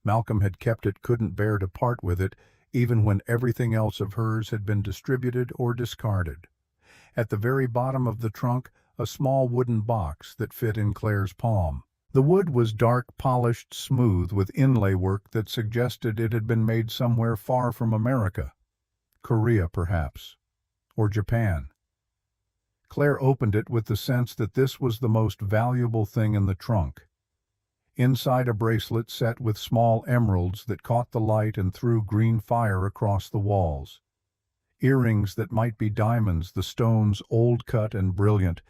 Malcolm had kept it, couldn't bear to part with it, even when everything else of hers had been distributed or discarded. At the very bottom of the trunk, a small wooden box that fit in Claire's palm. The wood was dark, polished, smooth, with inlay work that suggested it had been made somewhere far from America. Korea, perhaps. Or Japan. Claire opened it with the sense that this was the most valuable thing in the trunk. Inside, a bracelet set with small emeralds that caught the light and threw green fire across the walls. Earrings that might be diamonds, the stones old cut and brilliant.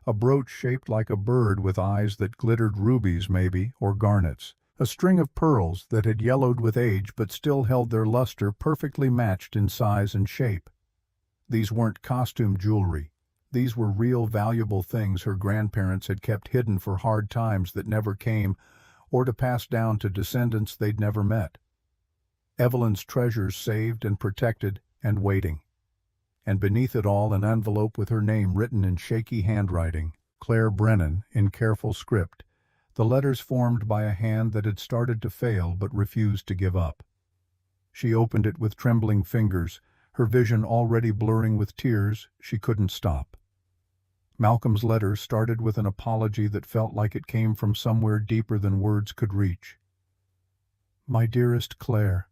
A brooch shaped like a bird with eyes that glittered, rubies maybe, or garnets. A string of pearls that had yellowed with age but still held their luster, perfectly matched in size and shape. These weren't costume jewelry. These were real valuable things her grandparents had kept hidden for hard times that never came, or to pass down to descendants they'd never met. Evelyn's treasures saved and protected and waiting. And beneath it all, an envelope with her name written in shaky handwriting, Claire Brennan, in careful script, the letters formed by a hand that had started to fail but refused to give up. She opened it with trembling fingers, her vision already blurring with tears. She couldn't stop. Malcolm's letter started with an apology that felt like it came from somewhere deeper than words could reach. My dearest Claire,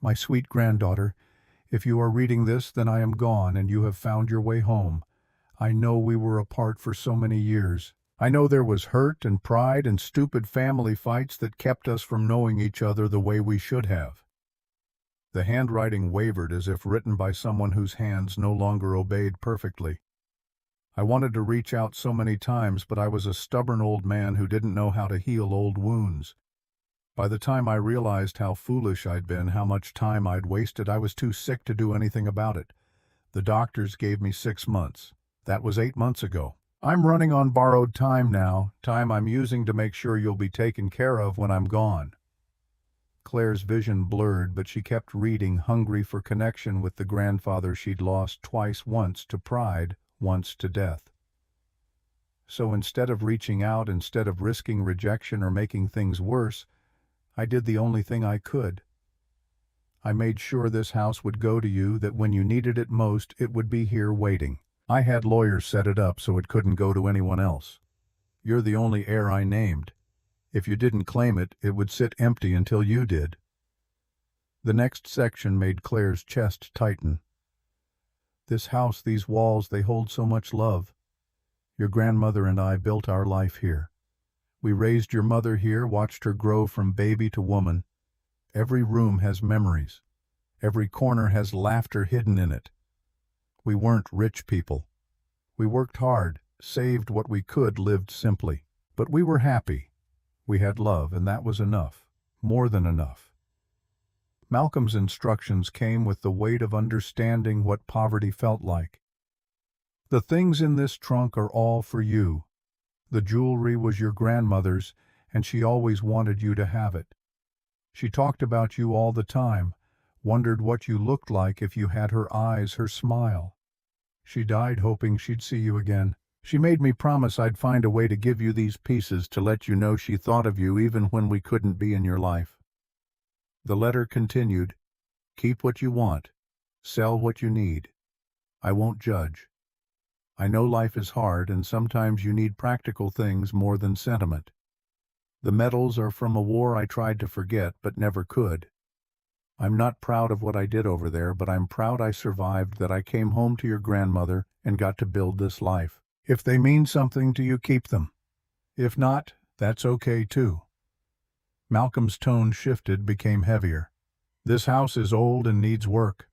my sweet granddaughter, if you are reading this, then I am gone and you have found your way home. I know we were apart for so many years. I know there was hurt and pride and stupid family fights that kept us from knowing each other the way we should have. The handwriting wavered as if written by someone whose hands no longer obeyed perfectly. I wanted to reach out so many times, but I was a stubborn old man who didn't know how to heal old wounds. By the time I realized how foolish I'd been, how much time I'd wasted, I was too sick to do anything about it. The doctors gave me 6 months. That was 8 months ago. I'm running on borrowed time now, time I'm using to make sure you'll be taken care of when I'm gone. Claire's vision blurred, but she kept reading, hungry for connection with the grandfather she'd lost twice, once to pride, once to death. So instead of reaching out, instead of risking rejection or making things worse, I did the only thing I could. I made sure this house would go to you, that when you needed it most, it would be here waiting. I had lawyers set it up so it couldn't go to anyone else. You're the only heir I named. If you didn't claim it, it would sit empty until you did. The next section made Claire's chest tighten. This house, these walls, they hold so much love. Your grandmother and I built our life here. We raised your mother here, watched her grow from baby to woman. Every room has memories. Every corner has laughter hidden in it. We weren't rich people. We worked hard, saved what we could, lived simply. But we were happy. We had love, and that was enough. More than enough. Malcolm's instructions came with the weight of understanding what poverty felt like. The things in this trunk are all for you. The jewelry was your grandmother's, and she always wanted you to have it. She talked about you all the time, wondered what you looked like if you had her eyes, her smile. She died hoping she'd see you again. She made me promise I'd find a way to give you these pieces to let you know she thought of you even when we couldn't be in your life. The letter continued, keep what you want, sell what you need. I won't judge. I know life is hard and sometimes you need practical things more than sentiment. The medals are from a war I tried to forget but never could. I'm not proud of what I did over there, but I'm proud I survived, that I came home to your grandmother and got to build this life. If they mean something to you, keep them. If not, that's okay too. Malcolm's tone shifted, became heavier. This house is old and needs work.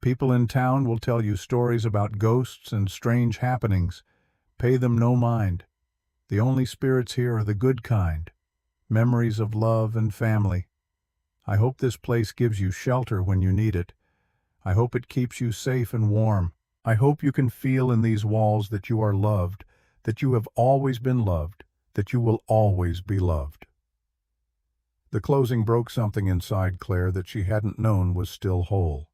People in town will tell you stories about ghosts and strange happenings. Pay them no mind. The only spirits here are the good kind. Memories of love and family. I hope this place gives you shelter when you need it. I hope it keeps you safe and warm. I hope you can feel in these walls that you are loved, that you have always been loved, that you will always be loved. The closing broke something inside Claire that she hadn't known was still whole.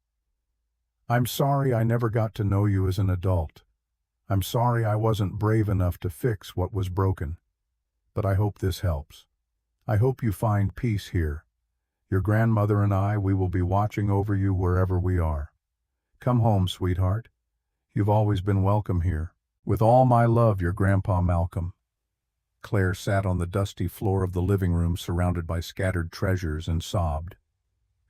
I'm sorry I never got to know you as an adult. I'm sorry I wasn't brave enough to fix what was broken. But I hope this helps. I hope you find peace here. Your grandmother and I, we will be watching over you wherever we are. Come home, sweetheart. You've always been welcome here. With all my love, your Grandpa Malcolm. Claire sat on the dusty floor of the living room surrounded by scattered treasures and sobbed.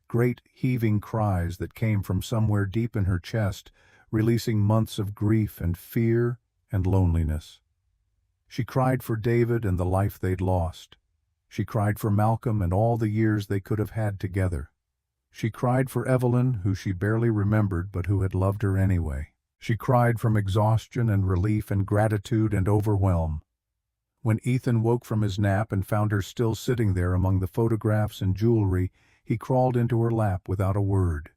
Great heaving cries that came from somewhere deep in her chest, releasing months of grief and fear and loneliness. She cried for David and the life they'd lost. She cried for Malcolm and all the years they could have had together. She cried for Evelyn, who she barely remembered but who had loved her anyway. She cried from exhaustion and relief and gratitude and overwhelm. When Ethan woke from his nap and found her still sitting there among the photographs and jewelry, he crawled into her lap without a word.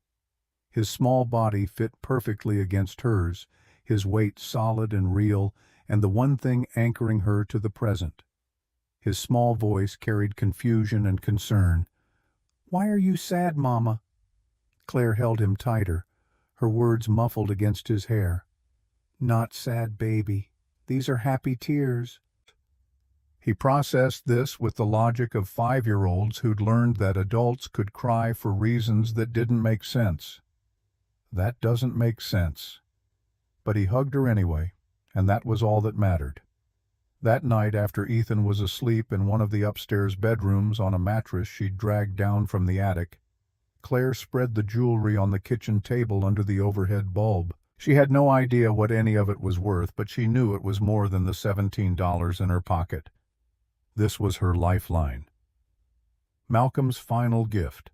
His small body fit perfectly against hers, his weight solid and real, and the one thing anchoring her to the present. His small voice carried confusion and concern. "Why are you sad, Mama?" Claire held him tighter, her words muffled against his hair. "Not sad, baby. These are happy tears." He processed this with the logic of 5-year-olds who'd learned that adults could cry for reasons that didn't make sense. That doesn't make sense. But he hugged her anyway, and that was all that mattered. That night, after Ethan was asleep in one of the upstairs bedrooms on a mattress she'd dragged down from the attic, Claire spread the jewelry on the kitchen table under the overhead bulb. She had no idea what any of it was worth, but she knew it was more than the $17 in her pocket. This was her lifeline. Malcolm's final gift.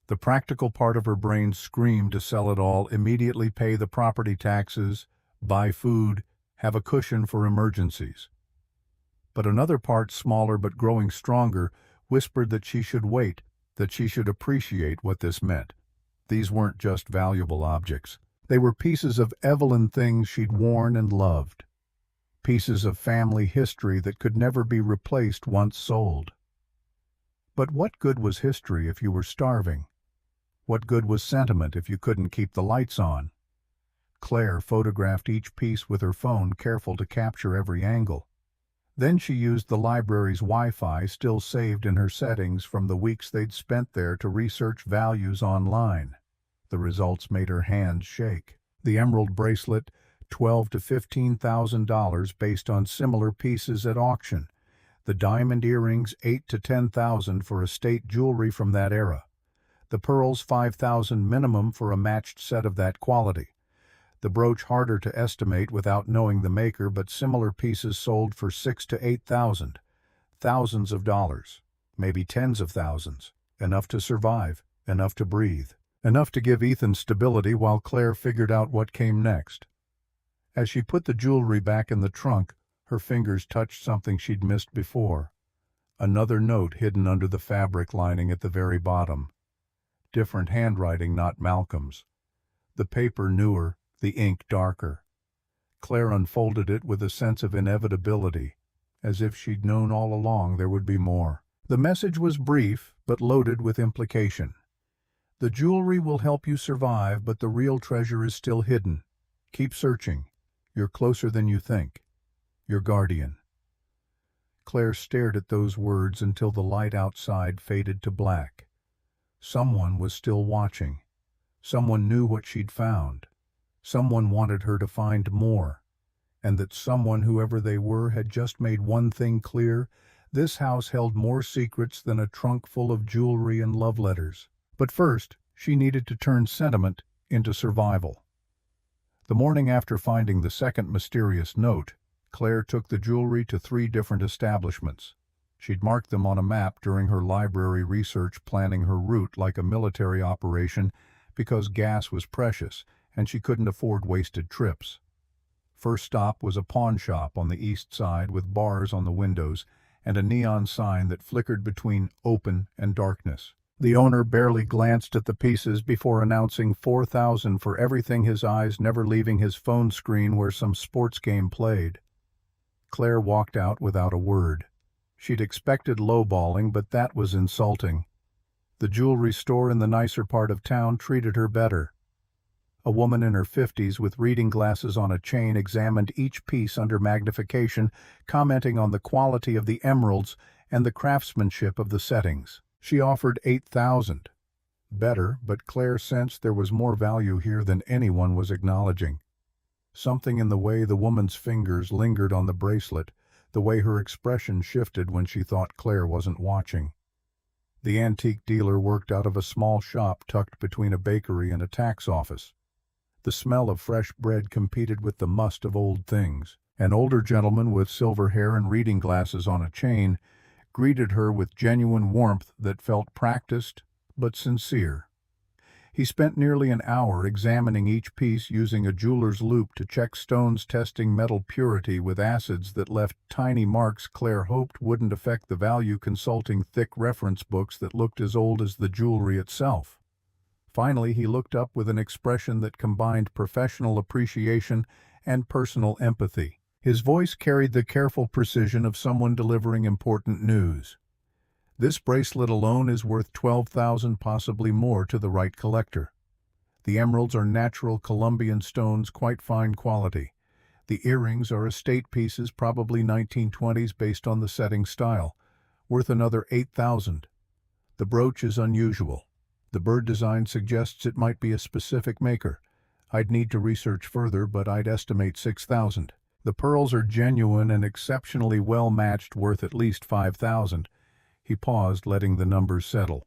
The practical part of her brain screamed to sell it all, immediately pay the property taxes, buy food, have a cushion for emergencies. But another part, smaller but growing stronger, whispered that she should wait, that she should appreciate what this meant. These weren't just valuable objects. They were pieces of Evelyn things she'd worn and loved. Pieces of family history that could never be replaced once sold. But what good was history if you were starving? What good was sentiment if you couldn't keep the lights on? Claire photographed each piece with her phone, careful to capture every angle. Then she used the library's Wi-Fi still saved in her settings from the weeks they'd spent there to research values online. The results made her hands shake. The emerald bracelet, $12,000 to $15,000 based on similar pieces at auction. The diamond earrings, $8,000 to $10,000 for estate jewelry from that era. The pearls, $5,000 minimum for a matched set of that quality. The brooch harder to estimate without knowing the maker, but similar pieces sold for $6,000 to $8,000. Thousands of dollars, maybe tens of thousands. Enough to survive, enough to breathe, enough to give Ethan stability while Claire figured out what came next. As she put the jewelry back in the trunk, her fingers touched something she'd missed before. Another note hidden under the fabric lining at the very bottom. Different handwriting, not Malcolm's. The paper newer, the ink darker. Claire unfolded it with a sense of inevitability, as if she'd known all along there would be more. The message was brief, but loaded with implication. The jewelry will help you survive, but the real treasure is still hidden. Keep searching. You're closer than you think. Your guardian. Claire stared at those words until the light outside faded to black. Someone was still watching. Someone knew what she'd found. Someone wanted her to find more. And that someone, whoever they were, had just made one thing clear: this house held more secrets than a trunk full of jewelry and love letters. But first, she needed to turn sentiment into survival. The morning after finding the second mysterious note, Claire took the jewelry to 3 different establishments. She'd marked them on a map during her library research, planning her route like a military operation because gas was precious and she couldn't afford wasted trips. First stop was a pawn shop on the east side with bars on the windows and a neon sign that flickered between open and darkness. The owner barely glanced at the pieces before announcing $4,000 for everything, his eyes never leaving his phone screen where some sports game played. Claire walked out without a word. She'd expected lowballing, but that was insulting. The jewelry store in the nicer part of town treated her better. A woman in her 50s with reading glasses on a chain examined each piece under magnification, commenting on the quality of the emeralds and the craftsmanship of the settings. She offered $8,000. Better, but Claire sensed there was more value here than anyone was acknowledging. Something in the way the woman's fingers lingered on the bracelet, the way her expression shifted when she thought Claire wasn't watching. The antique dealer worked out of a small shop tucked between a bakery and a tax office. The smell of fresh bread competed with the must of old things. An older gentleman with silver hair and reading glasses on a chain greeted her with genuine warmth that felt practiced but sincere. He spent nearly an hour examining each piece using a jeweler's loupe to check stones, testing metal purity with acids that left tiny marks Claire hoped wouldn't affect the value, consulting thick reference books that looked as old as the jewelry itself. Finally, he looked up with an expression that combined professional appreciation and personal empathy. His voice carried the careful precision of someone delivering important news. "This bracelet alone is worth $12,000, possibly more to the right collector. The emeralds are natural Colombian stones, quite fine quality. The earrings are estate pieces, probably 1920s based on the setting style, worth another $8,000. The brooch is unusual. The bird design suggests it might be a specific maker. I'd need to research further, but I'd estimate $6,000. The pearls are genuine and exceptionally well matched, worth at least $5,000. He paused, letting the numbers settle.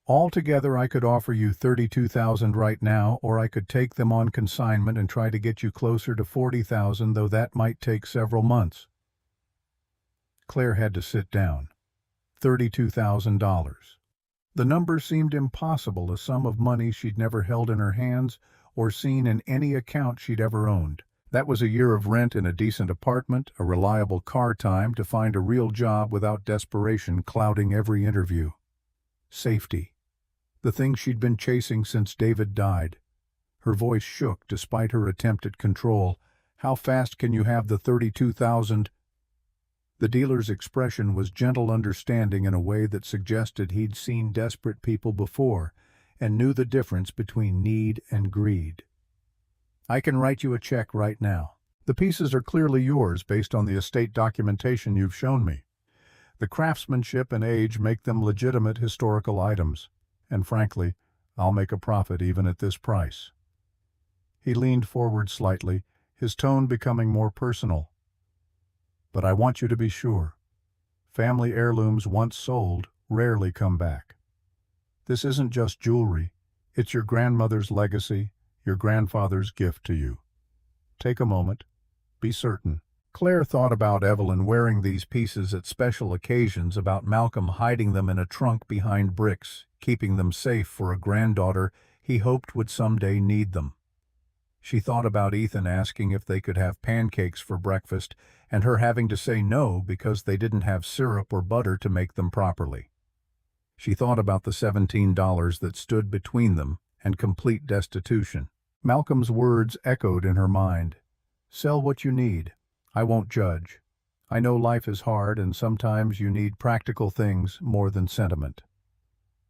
"Altogether, I could offer you $32,000 right now, or I could take them on consignment and try to get you closer to $40,000, though that might take several months." Claire had to sit down. $32,000. The number seemed impossible, a sum of money she'd never held in her hands or seen in any account she'd ever owned. That was a year of rent in a decent apartment, a reliable car time to find a real job without desperation clouding every interview. Safety. The thing she'd been chasing since David died. Her voice shook despite her attempt at control. "How fast can you have the 32,000? The dealer's expression was gentle understanding in a way that suggested he'd seen desperate people before and knew the difference between need and greed. "I can write you a check right now. The pieces are clearly yours based on the estate documentation you've shown me. The craftsmanship and age make them legitimate historical items, and frankly, I'll make a profit even at this price." He leaned forward slightly, his tone becoming more personal. "But I want you to be sure. Family heirlooms once sold rarely come back. This isn't just jewelry, it's your grandmother's legacy, your grandfather's gift to you. Take a moment. Be certain." Claire thought about Evelyn wearing these pieces at special occasions, about Malcolm hiding them in a trunk behind bricks, keeping them safe for a granddaughter he hoped would someday need them. She thought about Ethan asking if they could have pancakes for breakfast, and her having to say no because they didn't have syrup or butter to make them properly. She thought about the $17 that stood between them and complete destitution. Malcolm's words echoed in her mind. "Sell what you need. I won't judge. I know life is hard and sometimes you need practical things more than sentiment."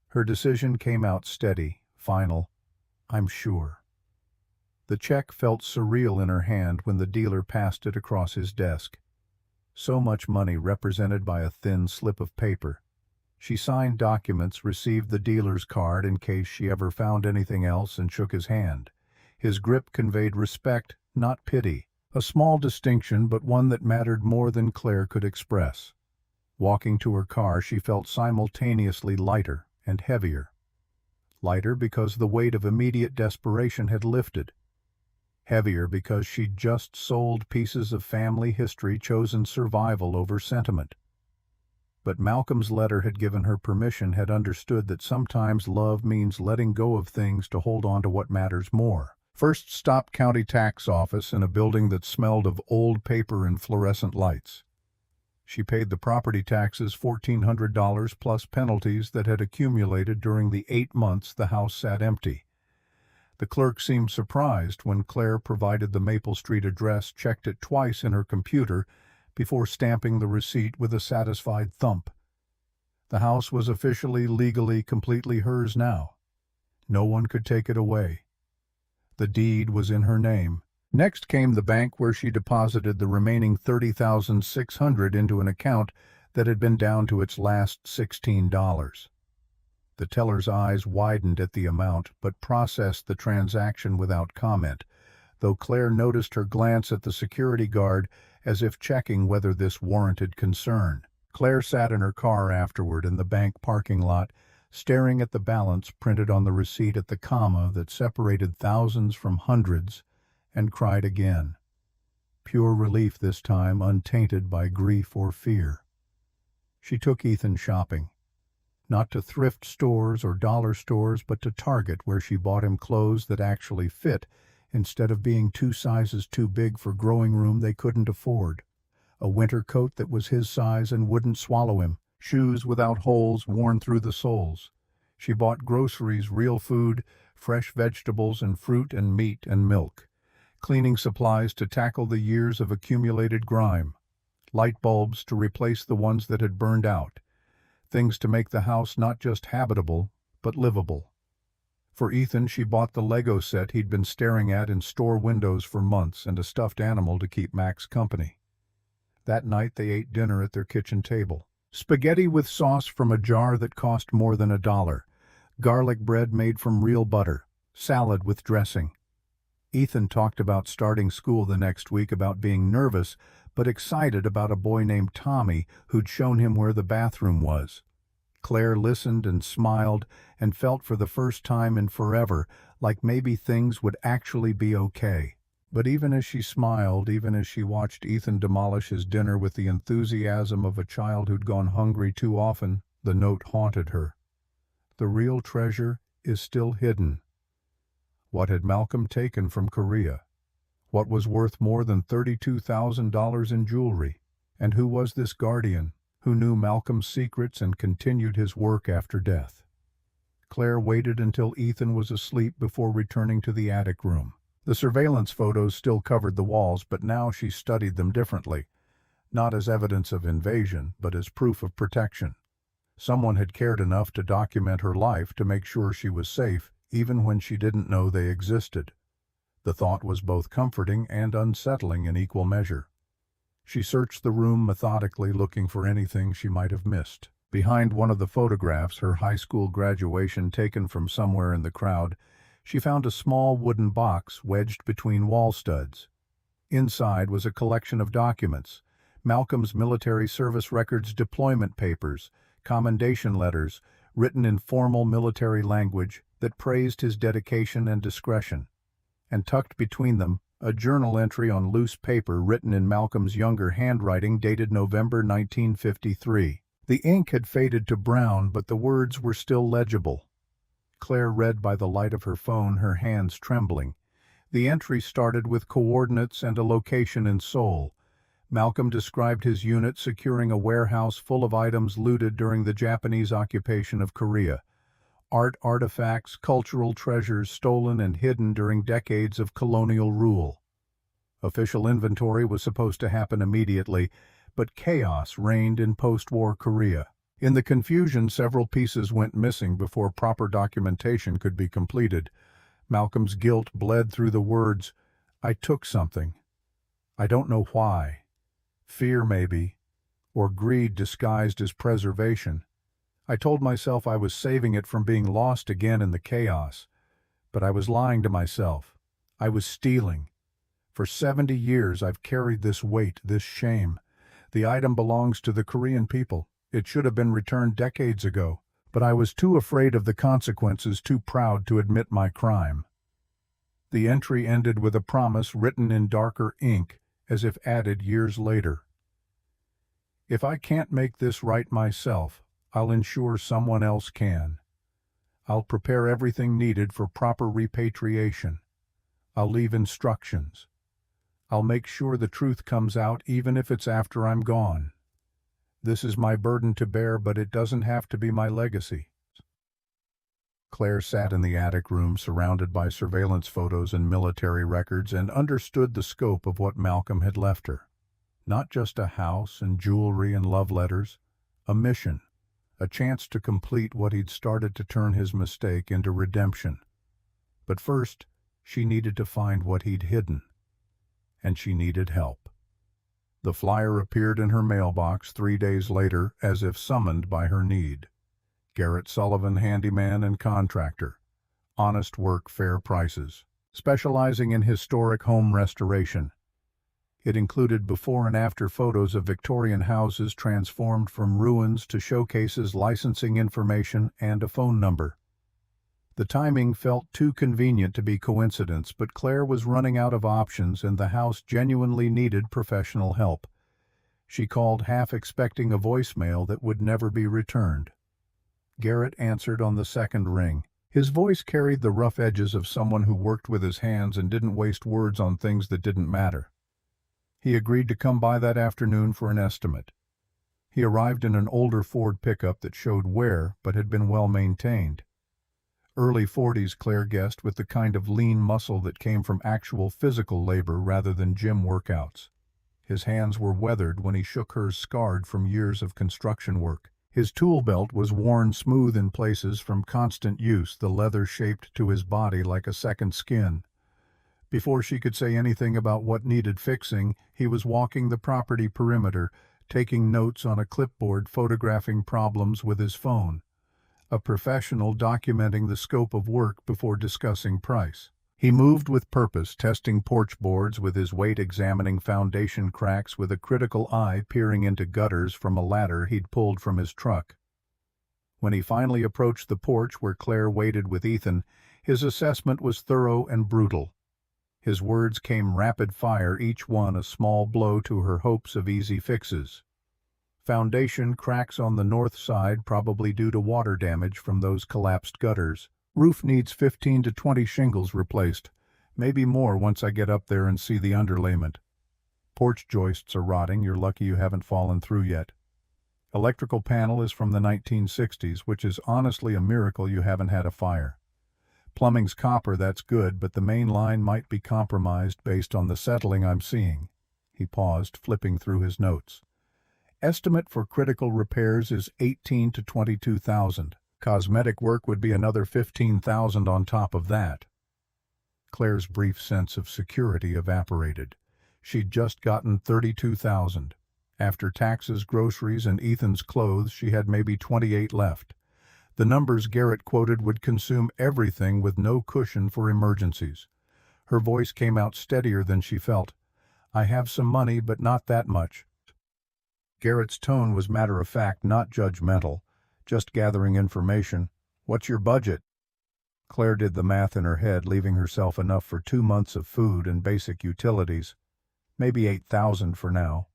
Her decision came out steady, final. "I'm sure." The check felt surreal in her hand when the dealer passed it across his desk. So much money represented by a thin slip of paper. She signed documents, received the dealer's card in case she ever found anything else, and shook his hand. His grip conveyed respect, not pity, a small distinction but one that mattered more than Claire could express. Walking to her car, she felt simultaneously lighter and heavier. Lighter because the weight of immediate desperation had lifted. Heavier because she'd just sold pieces of family history, chosen survival over sentiment. But Malcolm's letter had given her permission, had understood that sometimes love means letting go of things to hold on to what matters more. First stop, county tax office, in a building that smelled of old paper and fluorescent lights. She paid the property taxes, $1,400 plus penalties that had accumulated during the 8 months the house sat empty. The clerk seemed surprised when Claire provided the Maple Street address, checked it twice in her computer before stamping the receipt with a satisfied thump. The house was officially, legally, completely hers now. No one could take it away. The deed was in her name. Next came the bank, where she deposited the remaining $30,600 into an account that had been down to its last $16. The teller's eyes widened at the amount, but processed the transaction without comment. though Claire noticed her glance at the security guard as if checking whether this warranted concern. Claire sat in her car afterward in the bank parking lot, staring at the balance printed on the receipt at the comma that separated thousands from hundreds, and cried again. Pure relief this time, untainted by grief or fear. She took Ethan shopping. Not to thrift stores or dollar stores, but to Target, where she bought him clothes that actually fit, instead of being 2 sizes too big for growing room they couldn't afford. A winter coat that was his size and wouldn't swallow him. Shoes without holes worn through the soles. She bought groceries, real food, fresh vegetables and fruit and meat and milk. Cleaning supplies to tackle the years of accumulated grime. Light bulbs to replace the ones that had burned out. Things to make the house not just habitable, but livable. For Ethan, she bought the Lego set he'd been staring at in store windows for months and a stuffed animal to keep Max company. That night they ate dinner at their kitchen table. Spaghetti with sauce from a jar that cost more than $1. Garlic bread made from real butter. Salad with dressing. Ethan talked about starting school the next week, about being nervous, but excited about a boy named Tommy who'd shown him where the bathroom was. Claire listened and smiled and felt for the first time in forever like maybe things would actually be okay. But even as she smiled, even as she watched Ethan demolish his dinner with the enthusiasm of a child who'd gone hungry too often, the note haunted her. The real treasure is still hidden. What had Malcolm taken from Korea? What was worth more than $32,000 in jewelry? And who was this guardian who knew Malcolm's secrets and continued his work after death? Claire waited until Ethan was asleep before returning to the attic room. The surveillance photos still covered the walls, but now she studied them differently, not as evidence of invasion, but as proof of protection. Someone had cared enough to document her life to make sure she was safe, even when she didn't know they existed. The thought was both comforting and unsettling in equal measure. She searched the room methodically, looking for anything she might have missed. Behind one of the photographs, her high school graduation taken from somewhere in the crowd, she found a small wooden box wedged between wall studs. Inside was a collection of documents: Malcolm's military service records, deployment papers, commendation letters, written in formal military language that praised his dedication and discretion. And tucked between them, a journal entry on loose paper written in Malcolm's younger handwriting dated November 1953. The ink had faded to brown, but the words were still legible. Claire read by the light of her phone, her hands trembling. The entry started with coordinates and a location in Seoul. Malcolm described his unit securing a warehouse full of items looted during the Japanese occupation of Korea. Art artifacts, cultural treasures stolen and hidden during decades of colonial rule. Official inventory was supposed to happen immediately, but chaos reigned in post-war Korea. In the confusion, several pieces went missing before proper documentation could be completed. Malcolm's guilt bled through the words, "I took something. I don't know why. Fear, maybe, or greed disguised as preservation. I told myself I was saving it from being lost again in the chaos, but I was lying to myself. I was stealing. For 70 years I've carried this weight, this shame. The item belongs to the Korean people. It should have been returned decades ago, but I was too afraid of the consequences, too proud to admit my crime." The entry ended with a promise written in darker ink, as if added years later. "If I can't make this right myself, I'll ensure someone else can. I'll prepare everything needed for proper repatriation. I'll leave instructions. I'll make sure the truth comes out even if it's after I'm gone. This is my burden to bear, but it doesn't have to be my legacy." Claire sat in the attic room surrounded by surveillance photos and military records and understood the scope of what Malcolm had left her. Not just a house and jewelry and love letters, a mission, a chance to complete what he'd started to turn his mistake into redemption. But first, she needed to find what he'd hidden. And she needed help. The flyer appeared in her mailbox 3 days later, as if summoned by her need. Garrett Sullivan, handyman and contractor. Honest work, fair prices. specializing in historic home restoration. It included before and after photos of Victorian houses transformed from ruins to showcases, licensing information, and a phone number. The timing felt too convenient to be coincidence, but Claire was running out of options and the house genuinely needed professional help. She called, half expecting a voicemail that would never be returned. Garrett answered on the second ring. His voice carried the rough edges of someone who worked with his hands and didn't waste words on things that didn't matter. He agreed to come by that afternoon for an estimate. He arrived in an older Ford pickup that showed wear but had been well maintained. Early 40s, Claire guessed, with the kind of lean muscle that came from actual physical labor rather than gym workouts. His hands were weathered when he shook hers, scarred from years of construction work. His tool belt was worn smooth in places from constant use, the leather shaped to his body like a second skin. Before she could say anything about what needed fixing, he was walking the property perimeter, taking notes on a clipboard, photographing problems with his phone. A professional documenting the scope of work before discussing price. He moved with purpose, testing porch boards with his weight, examining foundation cracks with a critical eye, peering into gutters from a ladder he'd pulled from his truck. When he finally approached the porch where Claire waited with Ethan, his assessment was thorough and brutal. His words came rapid fire, each one a small blow to her hopes of easy fixes. Foundation cracks on the north side, probably due to water damage from those collapsed gutters. Roof needs 15 to 20 shingles replaced, maybe more once I get up there and see the underlayment. Porch joists are rotting, you're lucky you haven't fallen through yet. Electrical panel is from the 1960s, which is honestly a miracle you haven't had a fire. Plumbing's copper, that's good, but the main line might be compromised based on the settling I'm seeing. He paused, flipping through his notes. Estimate for critical repairs is $18,000 to $22,000. Cosmetic work would be another $15,000 on top of that. Claire's brief sense of security evaporated. She'd just gotten $32,000. After taxes, groceries, and Ethan's clothes, she had maybe $28,000 left. The numbers Garrett quoted would consume everything with no cushion for emergencies. Her voice came out steadier than she felt. I have some money, but not that much. Garrett's tone was matter-of-fact, not judgmental, just gathering information. What's your budget? Claire did the math in her head, leaving herself enough for 2 months of food and basic utilities. Maybe $8,000 for now.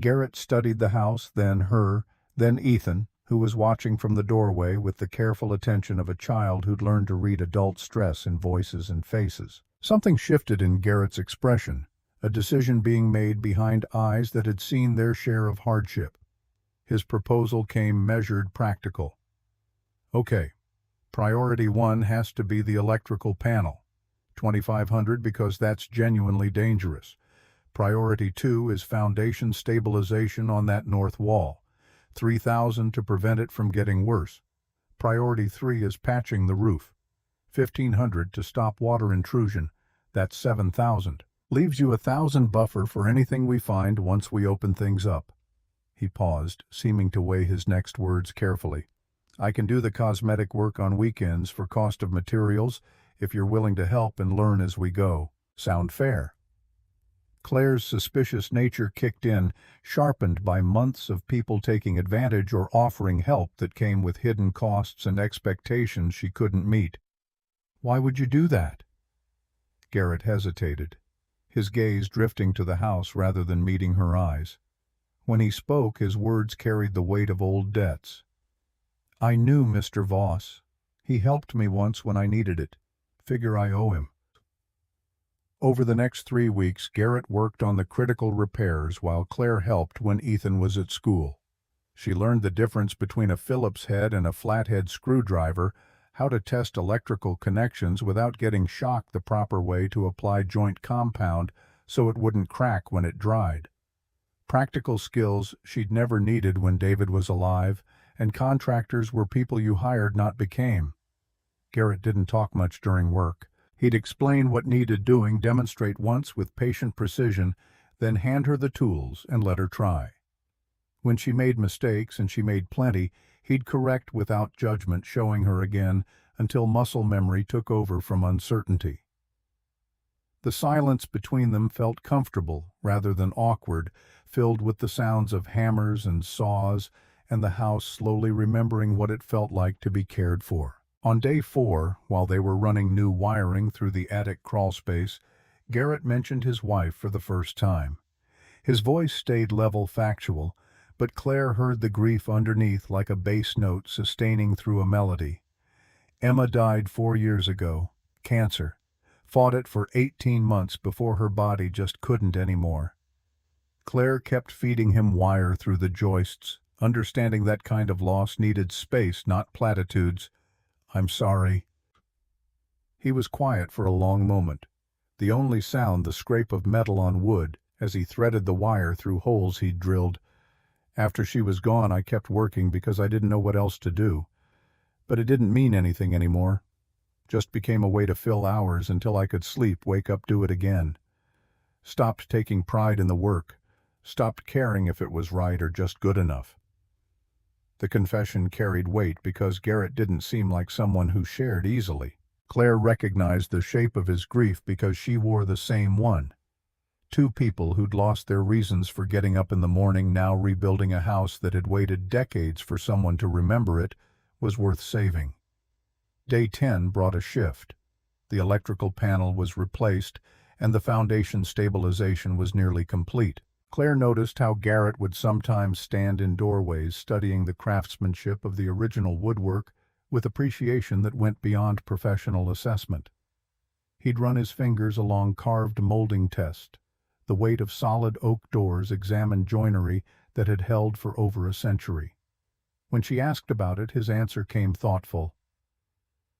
Garrett studied the house, then her, then Ethan, who was watching from the doorway with the careful attention of a child who'd learned to read adult stress in voices and faces. Something shifted in Garrett's expression. A decision being made behind eyes that had seen their share of hardship. His proposal came measured, practical. Okay, priority 1 has to be the electrical panel. $2,500 because that's genuinely dangerous. Priority 2 is foundation stabilization on that north wall. $3,000 to prevent it from getting worse. Priority 3 is patching the roof. $1,500 to stop water intrusion. That's $7,000. Leaves you $1,000 buffer for anything we find once we open things up. He paused, seeming to weigh his next words carefully. I can do the cosmetic work on weekends for cost of materials if you're willing to help and learn as we go. Sound fair? Claire's suspicious nature kicked in, sharpened by months of people taking advantage or offering help that came with hidden costs and expectations she couldn't meet. Why would you do that? Garrett hesitated, his gaze drifting to the house rather than meeting her eyes. When he spoke, his words carried the weight of old debts. I knew Mr. Voss. He helped me once when I needed it. Figure I owe him. Over the next 3 weeks, Garrett worked on the critical repairs while Claire helped when Ethan was at school. She learned the difference between a Phillips head and a flathead screwdriver, how to test electrical connections without getting shocked, the proper way to apply joint compound so it wouldn't crack when it dried. Practical skills she'd never needed when David was alive, and contractors were people you hired, not became. Garrett didn't talk much during work. He'd explain what needed doing, demonstrate once with patient precision, then hand her the tools and let her try. When she made mistakes, and she made plenty, he'd correct without judgment, showing her again until muscle memory took over from uncertainty. The silence between them felt comfortable rather than awkward, filled with the sounds of hammers and saws, and the house slowly remembering what it felt like to be cared for. On day 4, while they were running new wiring through the attic crawlspace, Garrett mentioned his wife for the first time. His voice stayed level factual, but Claire heard the grief underneath like a bass note sustaining through a melody. Emma died 4 years ago. Cancer. Fought it for 18 months before her body just couldn't anymore. Claire kept feeding him wire through the joists, understanding that kind of loss needed space, not platitudes. "I'm sorry." He was quiet for a long moment, the only sound the scrape of metal on wood as he threaded the wire through holes he'd drilled. "After she was gone, I kept working because I didn't know what else to do. But it didn't mean anything anymore. Just became a way to fill hours until I could sleep, wake up, do it again. Stopped taking pride in the work. Stopped caring if it was right or just good enough." The confession carried weight because Garrett didn't seem like someone who shared easily. Claire recognized the shape of his grief because she wore the same one. Two people who'd lost their reasons for getting up in the morning, now rebuilding a house that had waited decades for someone to remember it, was worth saving. Day 10 brought a shift. The electrical panel was replaced, and the foundation stabilization was nearly complete. Claire noticed how Garrett would sometimes stand in doorways studying the craftsmanship of the original woodwork with appreciation that went beyond professional assessment. He'd run his fingers along carved molding test, the weight of solid oak doors, examine joinery that had held for over a century. When she asked about it, his answer came thoughtful.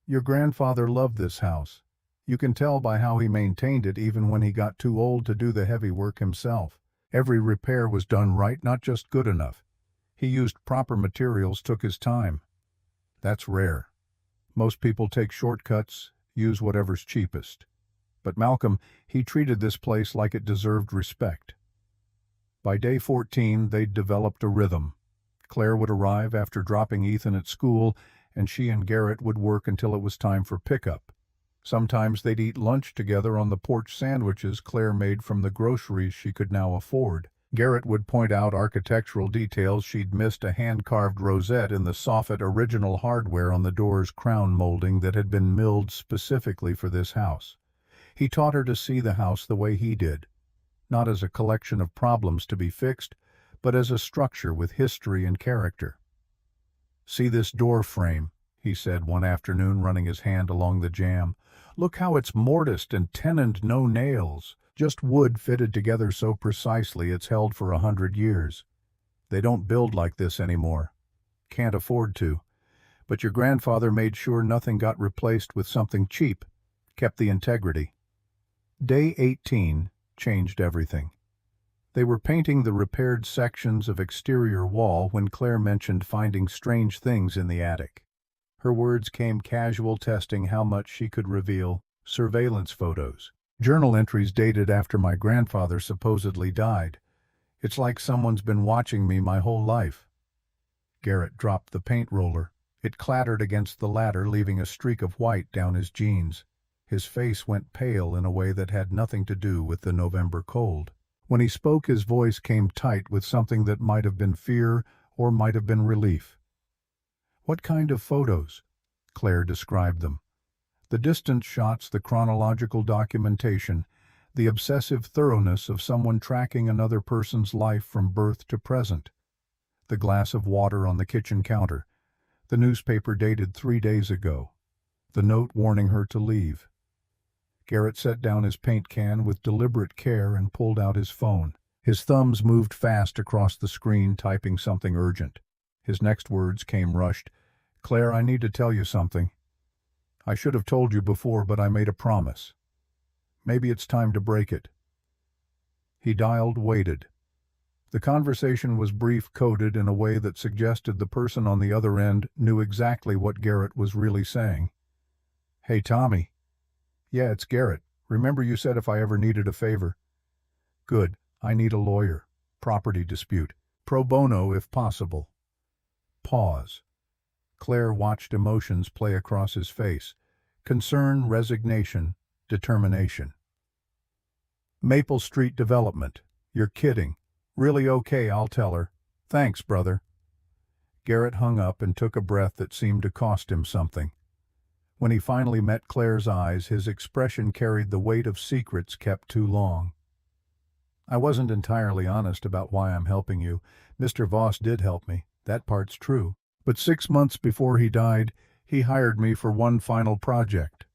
"Your grandfather loved this house. You can tell by how he maintained it even when he got too old to do the heavy work himself. Every repair was done right, not just good enough. He used proper materials, took his time. That's rare. Most people take shortcuts, use whatever's cheapest. But Malcolm, he treated this place like it deserved respect." By day 14, they'd developed a rhythm. Claire would arrive after dropping Ethan at school, and she and Garrett would work until it was time for pickup. Sometimes they'd eat lunch together on the porch sandwiches Claire made from the groceries she could now afford. Garrett would point out architectural details she'd missed, a hand-carved rosette in the soffit, original hardware on the door's crown molding that had been milled specifically for this house. He taught her to see the house the way he did, not as a collection of problems to be fixed, but as a structure with history and character. "See this door frame," he said one afternoon, running his hand along the jamb. "Look how it's mortised and tenoned, no nails. Just wood fitted together so precisely it's held for 100 years. They don't build like this anymore. Can't afford to. But your grandfather made sure nothing got replaced with something cheap. Kept the integrity." Day 18 changed everything. They were painting the repaired sections of exterior wall when Claire mentioned finding strange things in the attic. Her words came casual, testing how much she could reveal. "Surveillance photos. Journal entries dated after my grandfather supposedly died. It's like someone's been watching me my whole life." Garrett dropped the paint roller. It clattered against the ladder, leaving a streak of white down his jeans. His face went pale in a way that had nothing to do with the November cold. When he spoke, his voice came tight with something that might have been fear or might have been relief. "What kind of photos?" Claire described them. The distant shots, the chronological documentation, the obsessive thoroughness of someone tracking another person's life from birth to present. The glass of water on the kitchen counter, the newspaper dated 3 days ago, the note warning her to leave. Garrett set down his paint can with deliberate care and pulled out his phone. His thumbs moved fast across the screen, typing something urgent. His next words came rushed. "Claire, I need to tell you something. I should have told you before, but I made a promise. Maybe it's time to break it." He dialed, waited. The conversation was brief, coded in a way that suggested the person on the other end knew exactly what Garrett was really saying. "Hey, Tommy." "Yeah, it's Garrett. Remember you said if I ever needed a favor?" "Good. I need a lawyer. Property dispute. Pro bono if possible." Pause. Claire watched emotions play across his face. Concern, resignation, determination. Maple Street Development. You're kidding. Really? Okay, I'll tell her. Thanks, brother. Garrett hung up and took a breath that seemed to cost him something. When he finally met Claire's eyes, his expression carried the weight of secrets kept too long. I wasn't entirely honest about why I'm helping you. Mr. Voss did help me. That part's true. But 6 months before he died, he hired me for one final project.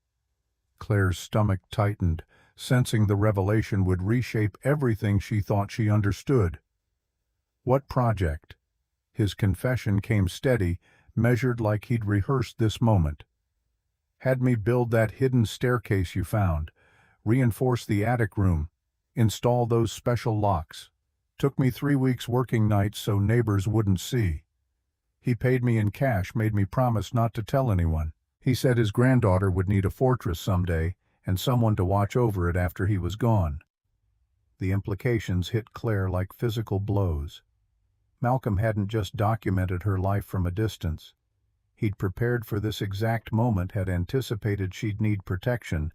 Claire's stomach tightened, sensing the revelation would reshape everything she thought she understood. What project? His confession came steady, measured like he'd rehearsed this moment. Had me build that hidden staircase you found, reinforce the attic room, install those special locks. Took me 3 weeks working nights so neighbors wouldn't see. He paid me in cash, made me promise not to tell anyone. He said his granddaughter would need a fortress someday, and someone to watch over it after he was gone. The implications hit Claire like physical blows. Malcolm hadn't just documented her life from a distance. He'd prepared for this exact moment, had anticipated she'd need protection,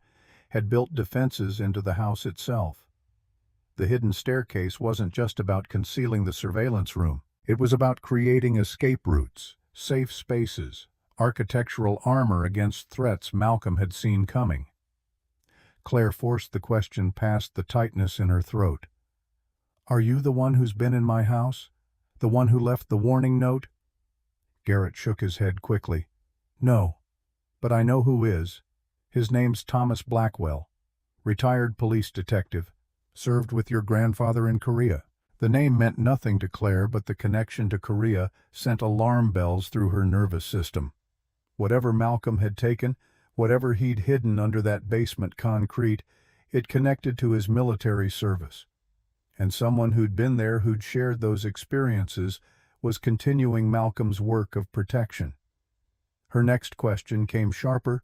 had built defenses into the house itself. The hidden staircase wasn't just about concealing the surveillance room. It was about creating escape routes, safe spaces, architectural armor against threats Malcolm had seen coming. Claire forced the question past the tightness in her throat. Are you the one who's been in my house? The one who left the warning note? Garrett shook his head quickly. No, but I know who is. His name's Thomas Blackwell, retired police detective, served with your grandfather in Korea. The name meant nothing to Claire, but the connection to Korea sent alarm bells through her nervous system. Whatever Malcolm had taken, whatever he'd hidden under that basement concrete, it connected to his military service. And someone who'd been there, who'd shared those experiences, was continuing Malcolm's work of protection. Her next question came sharper.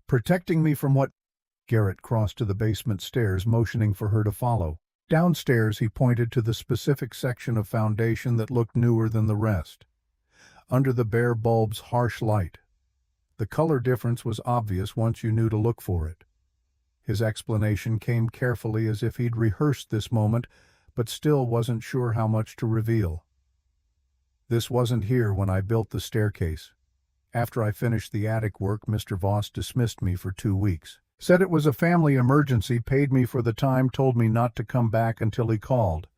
Protecting me from what? Garrett crossed to the basement stairs, motioning for her to follow. Downstairs, he pointed to the specific section of foundation that looked newer than the rest. Under the bare bulb's harsh light. The color difference was obvious once you knew to look for it. His explanation came carefully, as if he'd rehearsed this moment, but still wasn't sure how much to reveal. This wasn't here when I built the staircase. After I finished the attic work, Mr. Voss dismissed me for 2 weeks. Said it was a family emergency, paid me for the time, told me not to come back until he called.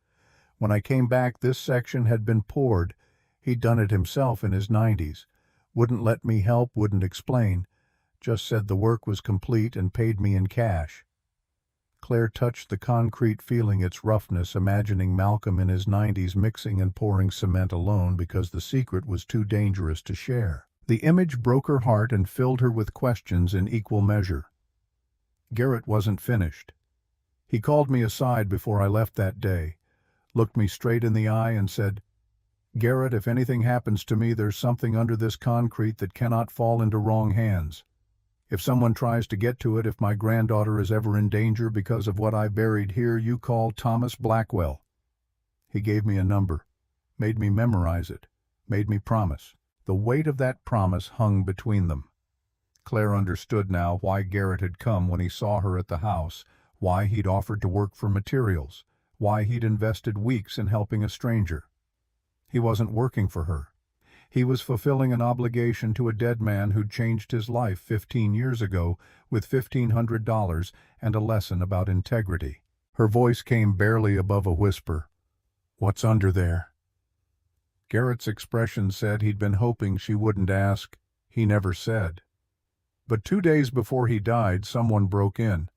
When I came back, this section had been poured. He'd done it himself in his 90s. Wouldn't let me help, wouldn't explain. Just said the work was complete and paid me in cash. Claire touched the concrete, feeling its roughness, imagining Malcolm in his 90s mixing and pouring cement alone because the secret was too dangerous to share. The image broke her heart and filled her with questions in equal measure. Garrett wasn't finished. He called me aside before I left that day, looked me straight in the eye and said, Garrett, if anything happens to me, there's something under this concrete that cannot fall into wrong hands. If someone tries to get to it, if my granddaughter is ever in danger because of what I buried here, you call Thomas Blackwell. He gave me a number, made me memorize it, made me promise. The weight of that promise hung between them. Claire understood now why Garrett had come when he saw her at the house, why he'd offered to work for materials, why he'd invested weeks in helping a stranger. He wasn't working for her. He was fulfilling an obligation to a dead man who'd changed his life 15 years ago with $1,500 and a lesson about integrity. Her voice came barely above a whisper. What's under there? Garrett's expression said he'd been hoping she wouldn't ask. He never said. But 2 days before he died, someone broke in.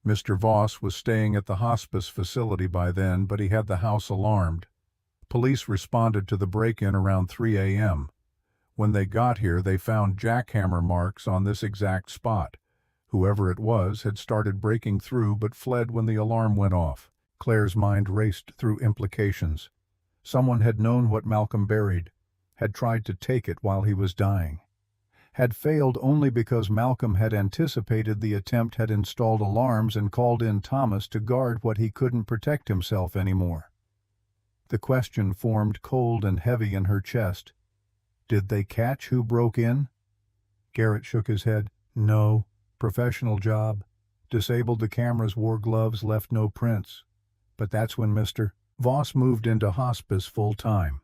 Mr. Voss was staying at the hospice facility by then, but he had the house alarmed. Police responded to the break-in around 3 a.m. When they got here, they found jackhammer marks on this exact spot. Whoever it was had started breaking through but fled when the alarm went off. Claire's mind raced through implications. Someone had known what Malcolm buried, had tried to take it while he was dying. Had failed only because Malcolm had anticipated the attempt, had installed alarms and called in Thomas to guard what he couldn't protect himself anymore. The question formed cold and heavy in her chest. Did they catch who broke in? Garrett shook his head. No. Professional job. Disabled the cameras, wore gloves, left no prints. But that's when Mr. Voss moved into hospice full-time.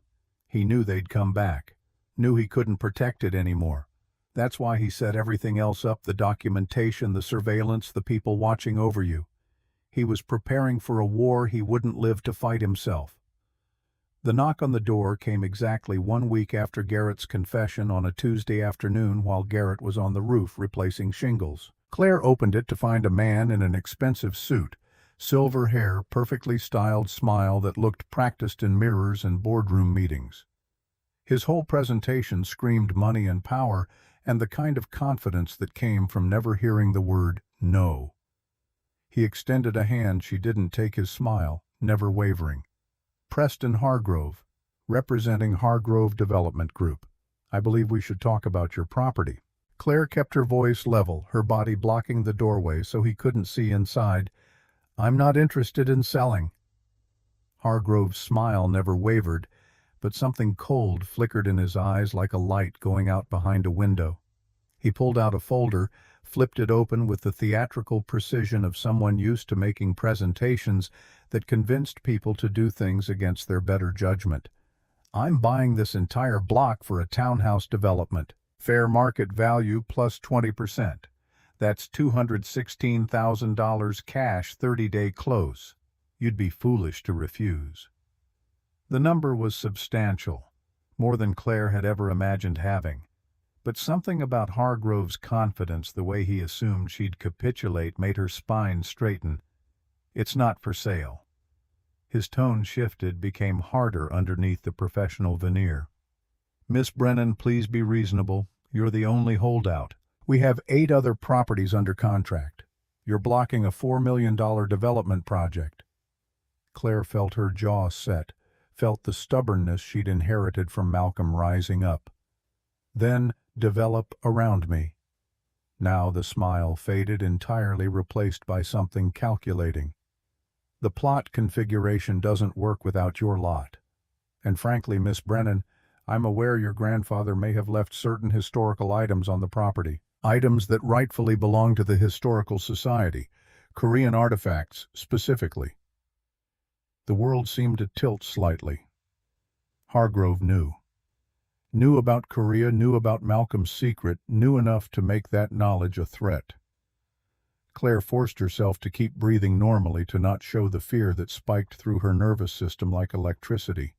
He knew they'd come back. Knew he couldn't protect it anymore. That's why he set everything else up, the documentation, the surveillance, the people watching over you. He was preparing for a war he wouldn't live to fight himself. The knock on the door came exactly 1 week after Garrett's confession on a Tuesday afternoon while Garrett was on the roof replacing shingles. Claire opened it to find a man in an expensive suit, silver hair, perfectly styled smile that looked practiced in mirrors and boardroom meetings. His whole presentation screamed money and power and the kind of confidence that came from never hearing the word no. He extended a hand. She didn't take his smile, never wavering. Preston Hargrove, representing Hargrove Development Group. I believe we should talk about your property. Claire kept her voice level, her body blocking the doorway so he couldn't see inside. I'm not interested in selling. Hargrove's smile never wavered, but something cold flickered in his eyes like a light going out behind a window. He pulled out a folder, flipped it open with the theatrical precision of someone used to making presentations that convinced people to do things against their better judgment. I'm buying this entire block for a townhouse development. Fair market value plus 20%. That's $216,000 cash, 30-day close. You'd be foolish to refuse. The number was substantial, more than Claire had ever imagined having. But something about Hargrove's confidence, the way he assumed she'd capitulate, made her spine straighten. It's not for sale. His tone shifted, became harder underneath the professional veneer. Miss Brennan, please be reasonable. You're the only holdout. We have 8 other properties under contract. You're blocking a $4 million development project. Claire felt her jaw set, felt the stubbornness she'd inherited from Malcolm rising up. Then, develop around me. Now the smile faded, entirely replaced by something calculating. The plot configuration doesn't work without your lot. And frankly, Miss Brennan, I'm aware your grandfather may have left certain historical items on the property. Items that rightfully belong to the Historical Society. Korean artifacts, specifically. The world seemed to tilt slightly. Hargrove knew. Knew about Korea, knew about Malcolm's secret, knew enough to make that knowledge a threat. Claire forced herself to keep breathing normally, to not show the fear that spiked through her nervous system like electricity.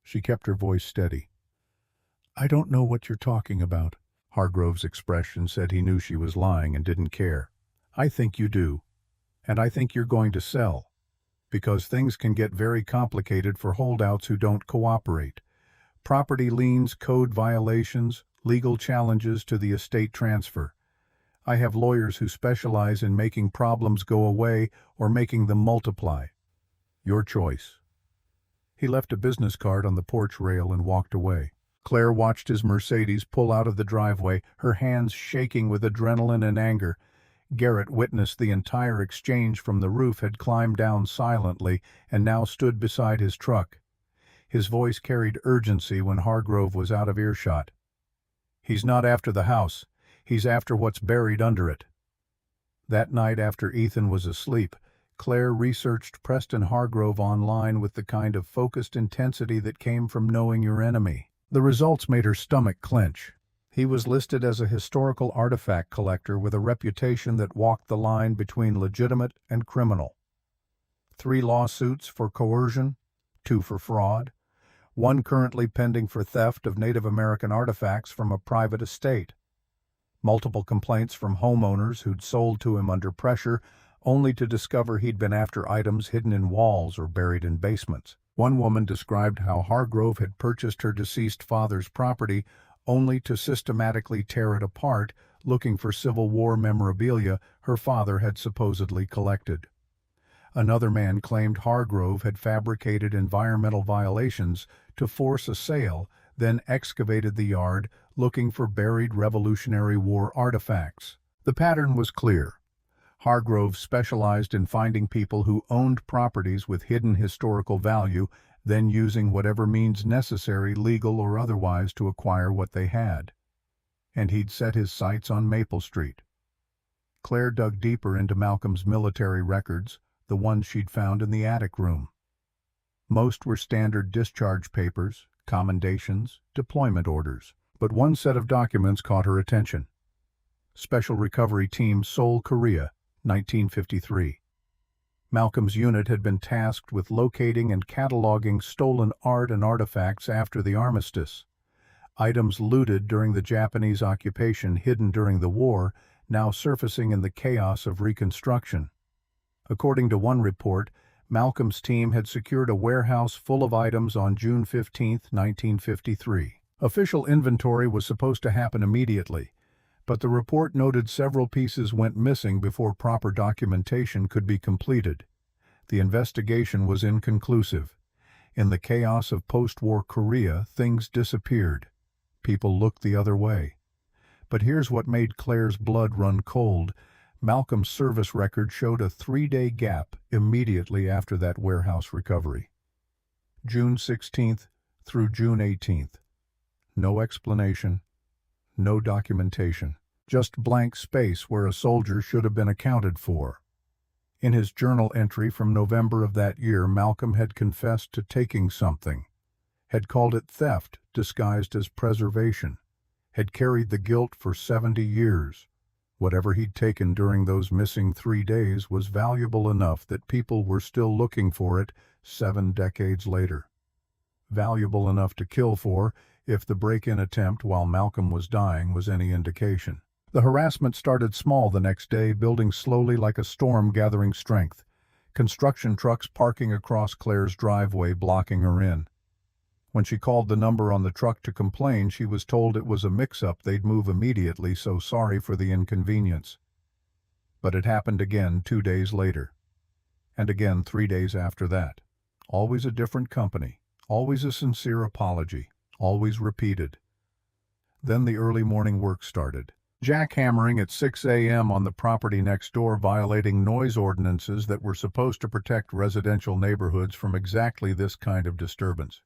She kept her voice steady. I don't know what you're talking about. Hargrove's expression said he knew she was lying and didn't care. I think you do. And I think you're going to sell. Because things can get very complicated for holdouts who don't cooperate. Property liens, code violations, legal challenges to the estate transfer. I have lawyers who specialize in making problems go away or making them multiply. Your choice. He left a business card on the porch rail and walked away. Claire watched his Mercedes pull out of the driveway, her hands shaking with adrenaline and anger. Garrett witnessed the entire exchange from the roof, had climbed down silently, and now stood beside his truck. His voice carried urgency when Hargrove was out of earshot. He's not after the house. He's after what's buried under it. That night, after Ethan was asleep, Claire researched Preston Hargrove online with the kind of focused intensity that came from knowing your enemy. The results made her stomach clench. He was listed as a historical artifact collector with a reputation that walked the line between legitimate and criminal. 3 lawsuits for coercion, 2 for fraud, 1 currently pending for theft of Native American artifacts from a private estate. Multiple complaints from homeowners who'd sold to him under pressure, only to discover he'd been after items hidden in walls or buried in basements. One woman described how Hargrove had purchased her deceased father's property only to systematically tear it apart, looking for Civil War memorabilia her father had supposedly collected. Another man claimed Hargrove had fabricated environmental violations to force a sale, then excavated the yard looking for buried Revolutionary War artifacts. The pattern was clear. Hargrove specialized in finding people who owned properties with hidden historical value, then using whatever means necessary, legal or otherwise, to acquire what they had. And he'd set his sights on Maple Street. Claire dug deeper into Malcolm's military records, the ones she'd found in the attic room. Most were standard discharge papers, commendations, deployment orders. But one set of documents caught her attention. Special Recovery Team Seoul, Korea, 1953. Malcolm's unit had been tasked with locating and cataloging stolen art and artifacts after the armistice. Items looted during the Japanese occupation, hidden during the war, now surfacing in the chaos of reconstruction. According to one report, Malcolm's team had secured a warehouse full of items on June 15, 1953. Official inventory was supposed to happen immediately, but the report noted several pieces went missing before proper documentation could be completed. The investigation was inconclusive. In the chaos of post-war Korea, things disappeared. People looked the other way. But here's what made Claire's blood run cold. Malcolm's service record showed a 3-day gap immediately after that warehouse recovery. June 16th through June 18th. No explanation, no documentation, just blank space where a soldier should have been accounted for. In his journal entry from November of that year, Malcolm had confessed to taking something, had called it theft disguised as preservation, had carried the guilt for 70 years. Whatever he'd taken during those missing 3 days was valuable enough that people were still looking for it 7 decades later. Valuable enough to kill for, if the break-in attempt while Malcolm was dying was any indication. The harassment started small the next day, building slowly like a storm gathering strength. Construction trucks parking across Claire's driveway, blocking her in. When she called the number on the truck to complain, she was told it was a mix-up, they'd move immediately, so sorry for the inconvenience. But it happened again 2 days later. And again 3 days after that. Always a different company. Always a sincere apology. Always repeated. Then the early morning work started. Jackhammering at 6 a.m. on the property next door, violating noise ordinances that were supposed to protect residential neighborhoods from exactly this kind of disturbance.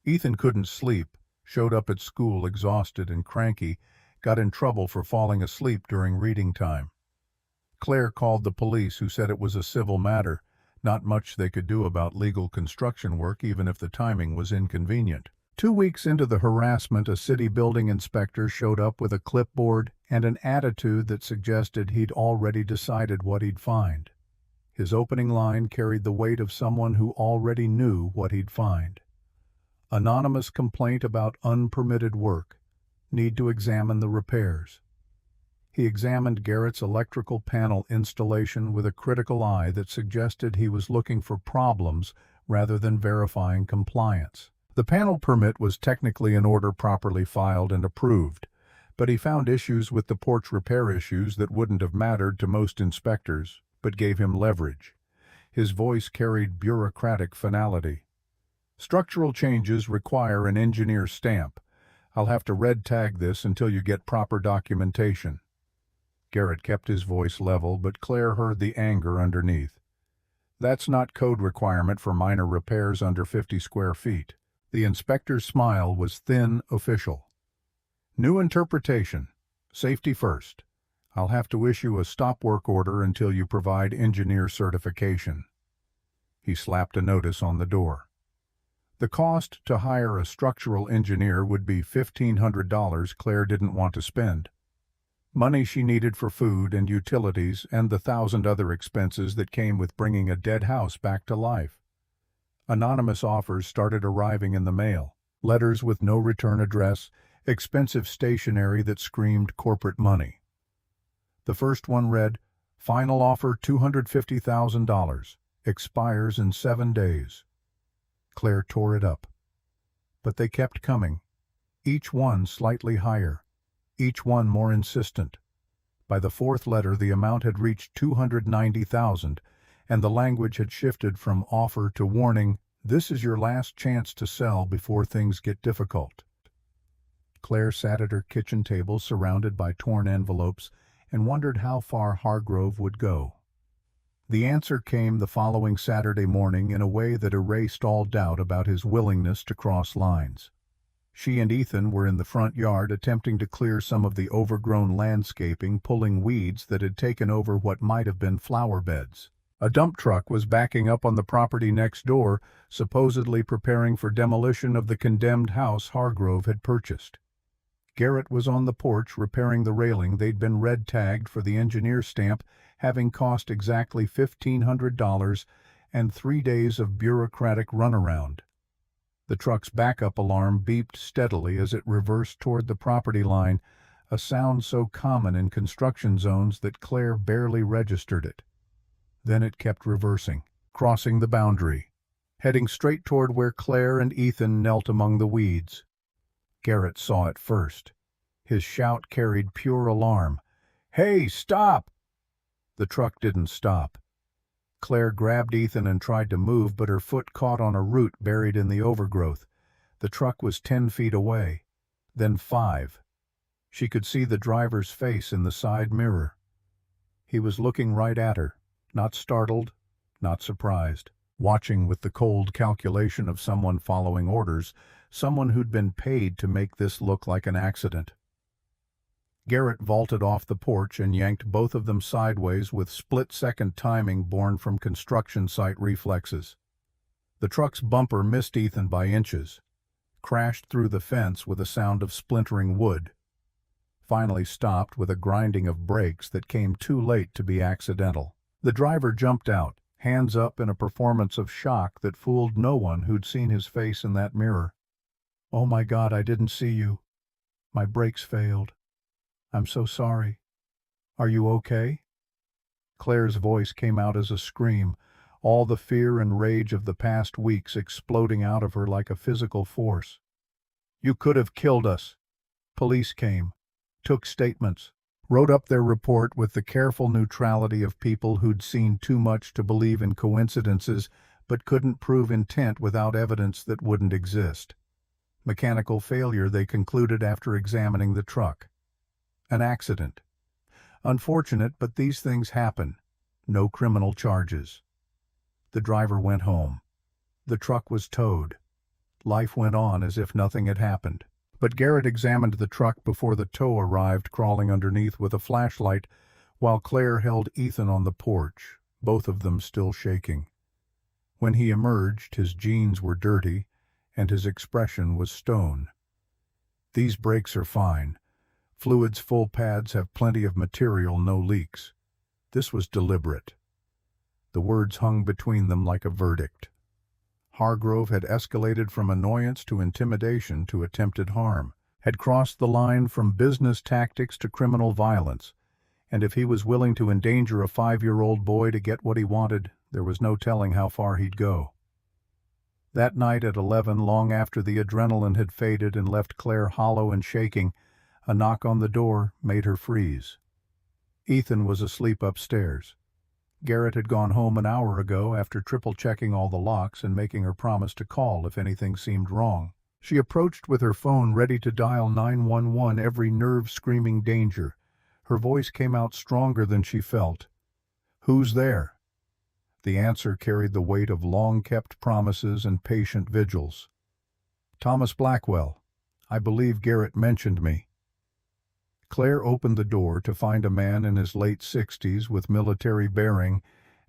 Ethan couldn't sleep, showed up at school exhausted and cranky, got in trouble for falling asleep during reading time. Claire called the police, who said it was a civil matter, not much they could do about legal construction work even if the timing was inconvenient. 2 weeks into the harassment, a city building inspector showed up with a clipboard and an attitude that suggested he'd already decided what he'd find. His opening line carried the weight of someone who already knew what he'd find. Anonymous complaint about unpermitted work. Need to examine the repairs. He examined Garrett's electrical panel installation with a critical eye that suggested he was looking for problems rather than verifying compliance. The panel permit was technically in order, properly filed and approved, but he found issues with the porch repair issues that wouldn't have mattered to most inspectors, but gave him leverage. His voice carried bureaucratic finality. Structural changes require an engineer stamp. I'll have to red tag this until you get proper documentation. Garrett kept his voice level, but Claire heard the anger underneath. That's not code requirement for minor repairs under 50 square feet. The inspector's smile was thin, official. New interpretation. Safety first. I'll have to issue a stop work order until you provide engineer certification. He slapped a notice on the door. The cost to hire a structural engineer would be $1,500 Claire didn't want to spend. Money she needed for food and utilities and the 1,000 other expenses that came with bringing a dead house back to life. Anonymous offers started arriving in the mail. Letters with no return address, expensive stationery that screamed corporate money. The first one read, "Final offer $250,000. Expires in 7 days." Claire tore it up. But they kept coming. Each one slightly higher. Each one more insistent. By the 4th letter, the amount had reached $290,000, and the language had shifted from offer to warning. This is your last chance to sell before things get difficult. Claire sat at her kitchen table surrounded by torn envelopes and wondered how far Hargrove would go. The answer came the following Saturday morning in a way that erased all doubt about his willingness to cross lines. She and Ethan were in the front yard attempting to clear some of the overgrown landscaping, pulling weeds that had taken over what might have been flower beds. A dump truck was backing up on the property next door, supposedly preparing for demolition of the condemned house Hargrove had purchased. Garrett was on the porch repairing the railing they'd been red-tagged for the engineer stamp, having cost exactly $1,500 and 3 days of bureaucratic runaround. The truck's backup alarm beeped steadily as it reversed toward the property line, a sound so common in construction zones that Claire barely registered it. Then it kept reversing, crossing the boundary, heading straight toward where Claire and Ethan knelt among the weeds. Garrett saw it first. His shout carried pure alarm. "Hey, stop!" The truck didn't stop. Claire grabbed Ethan and tried to move, but her foot caught on a root buried in the overgrowth. The truck was 10 feet away, then 5. She could see the driver's face in the side mirror. He was looking right at her, not startled, not surprised, watching with the cold calculation of someone following orders, someone who'd been paid to make this look like an accident. Garrett vaulted off the porch and yanked both of them sideways with split-second timing born from construction site reflexes. The truck's bumper missed Ethan by inches, crashed through the fence with a sound of splintering wood, finally stopped with a grinding of brakes that came too late to be accidental. The driver jumped out, hands up in a performance of shock that fooled no one who'd seen his face in that mirror. "Oh my God, I didn't see you. My brakes failed. I'm so sorry. Are you okay?" Claire's voice came out as a scream, all the fear and rage of the past weeks exploding out of her like a physical force. "You could have killed us. Police came, took statements, wrote up their report with the careful neutrality of people who'd seen too much to believe in coincidences but couldn't prove intent without evidence that wouldn't exist. Mechanical failure, they concluded after examining the truck. An accident. Unfortunate, but these things happen. No criminal charges." The driver went home. The truck was towed. Life went on as if nothing had happened. But Garrett examined the truck before the tow arrived, crawling underneath with a flashlight, while Claire held Ethan on the porch, both of them still shaking. When he emerged, his jeans were dirty, and his expression was stone. "These brakes are fine. Fluid's full pads have plenty of material, no leaks. This was deliberate." The words hung between them like a verdict. Hargrove had escalated from annoyance to intimidation to attempted harm, had crossed the line from business tactics to criminal violence, and if he was willing to endanger a 5-year-old boy to get what he wanted, there was no telling how far he'd go. That night at 11, long after the adrenaline had faded and left Claire hollow and shaking, a knock on the door made her freeze. Ethan was asleep upstairs. Garrett had gone home an hour ago after triple-checking all the locks and making her promise to call if anything seemed wrong. She approached with her phone ready to dial 911, every nerve screaming danger. Her voice came out stronger than she felt. "Who's there?" The answer carried the weight of long-kept promises and patient vigils. "Thomas Blackwell. I believe Garrett mentioned me." Claire opened the door to find a man in his late 60s with military bearing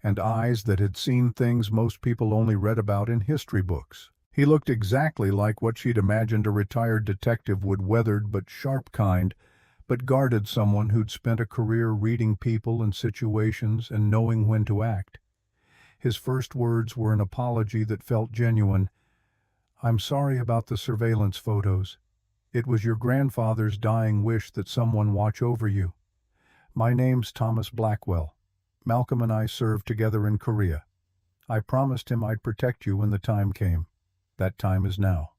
and eyes that had seen things most people only read about in history books. He looked exactly like what she'd imagined a retired detective would, weathered but sharp kind, but guarded someone who'd spent a career reading people and situations and knowing when to act. His first words were an apology that felt genuine. "I'm sorry about the surveillance photos. It was your grandfather's dying wish that someone watch over you. My name's Thomas Blackwell. Malcolm and I served together in Korea. I promised him I'd protect you when the time came. That time is now."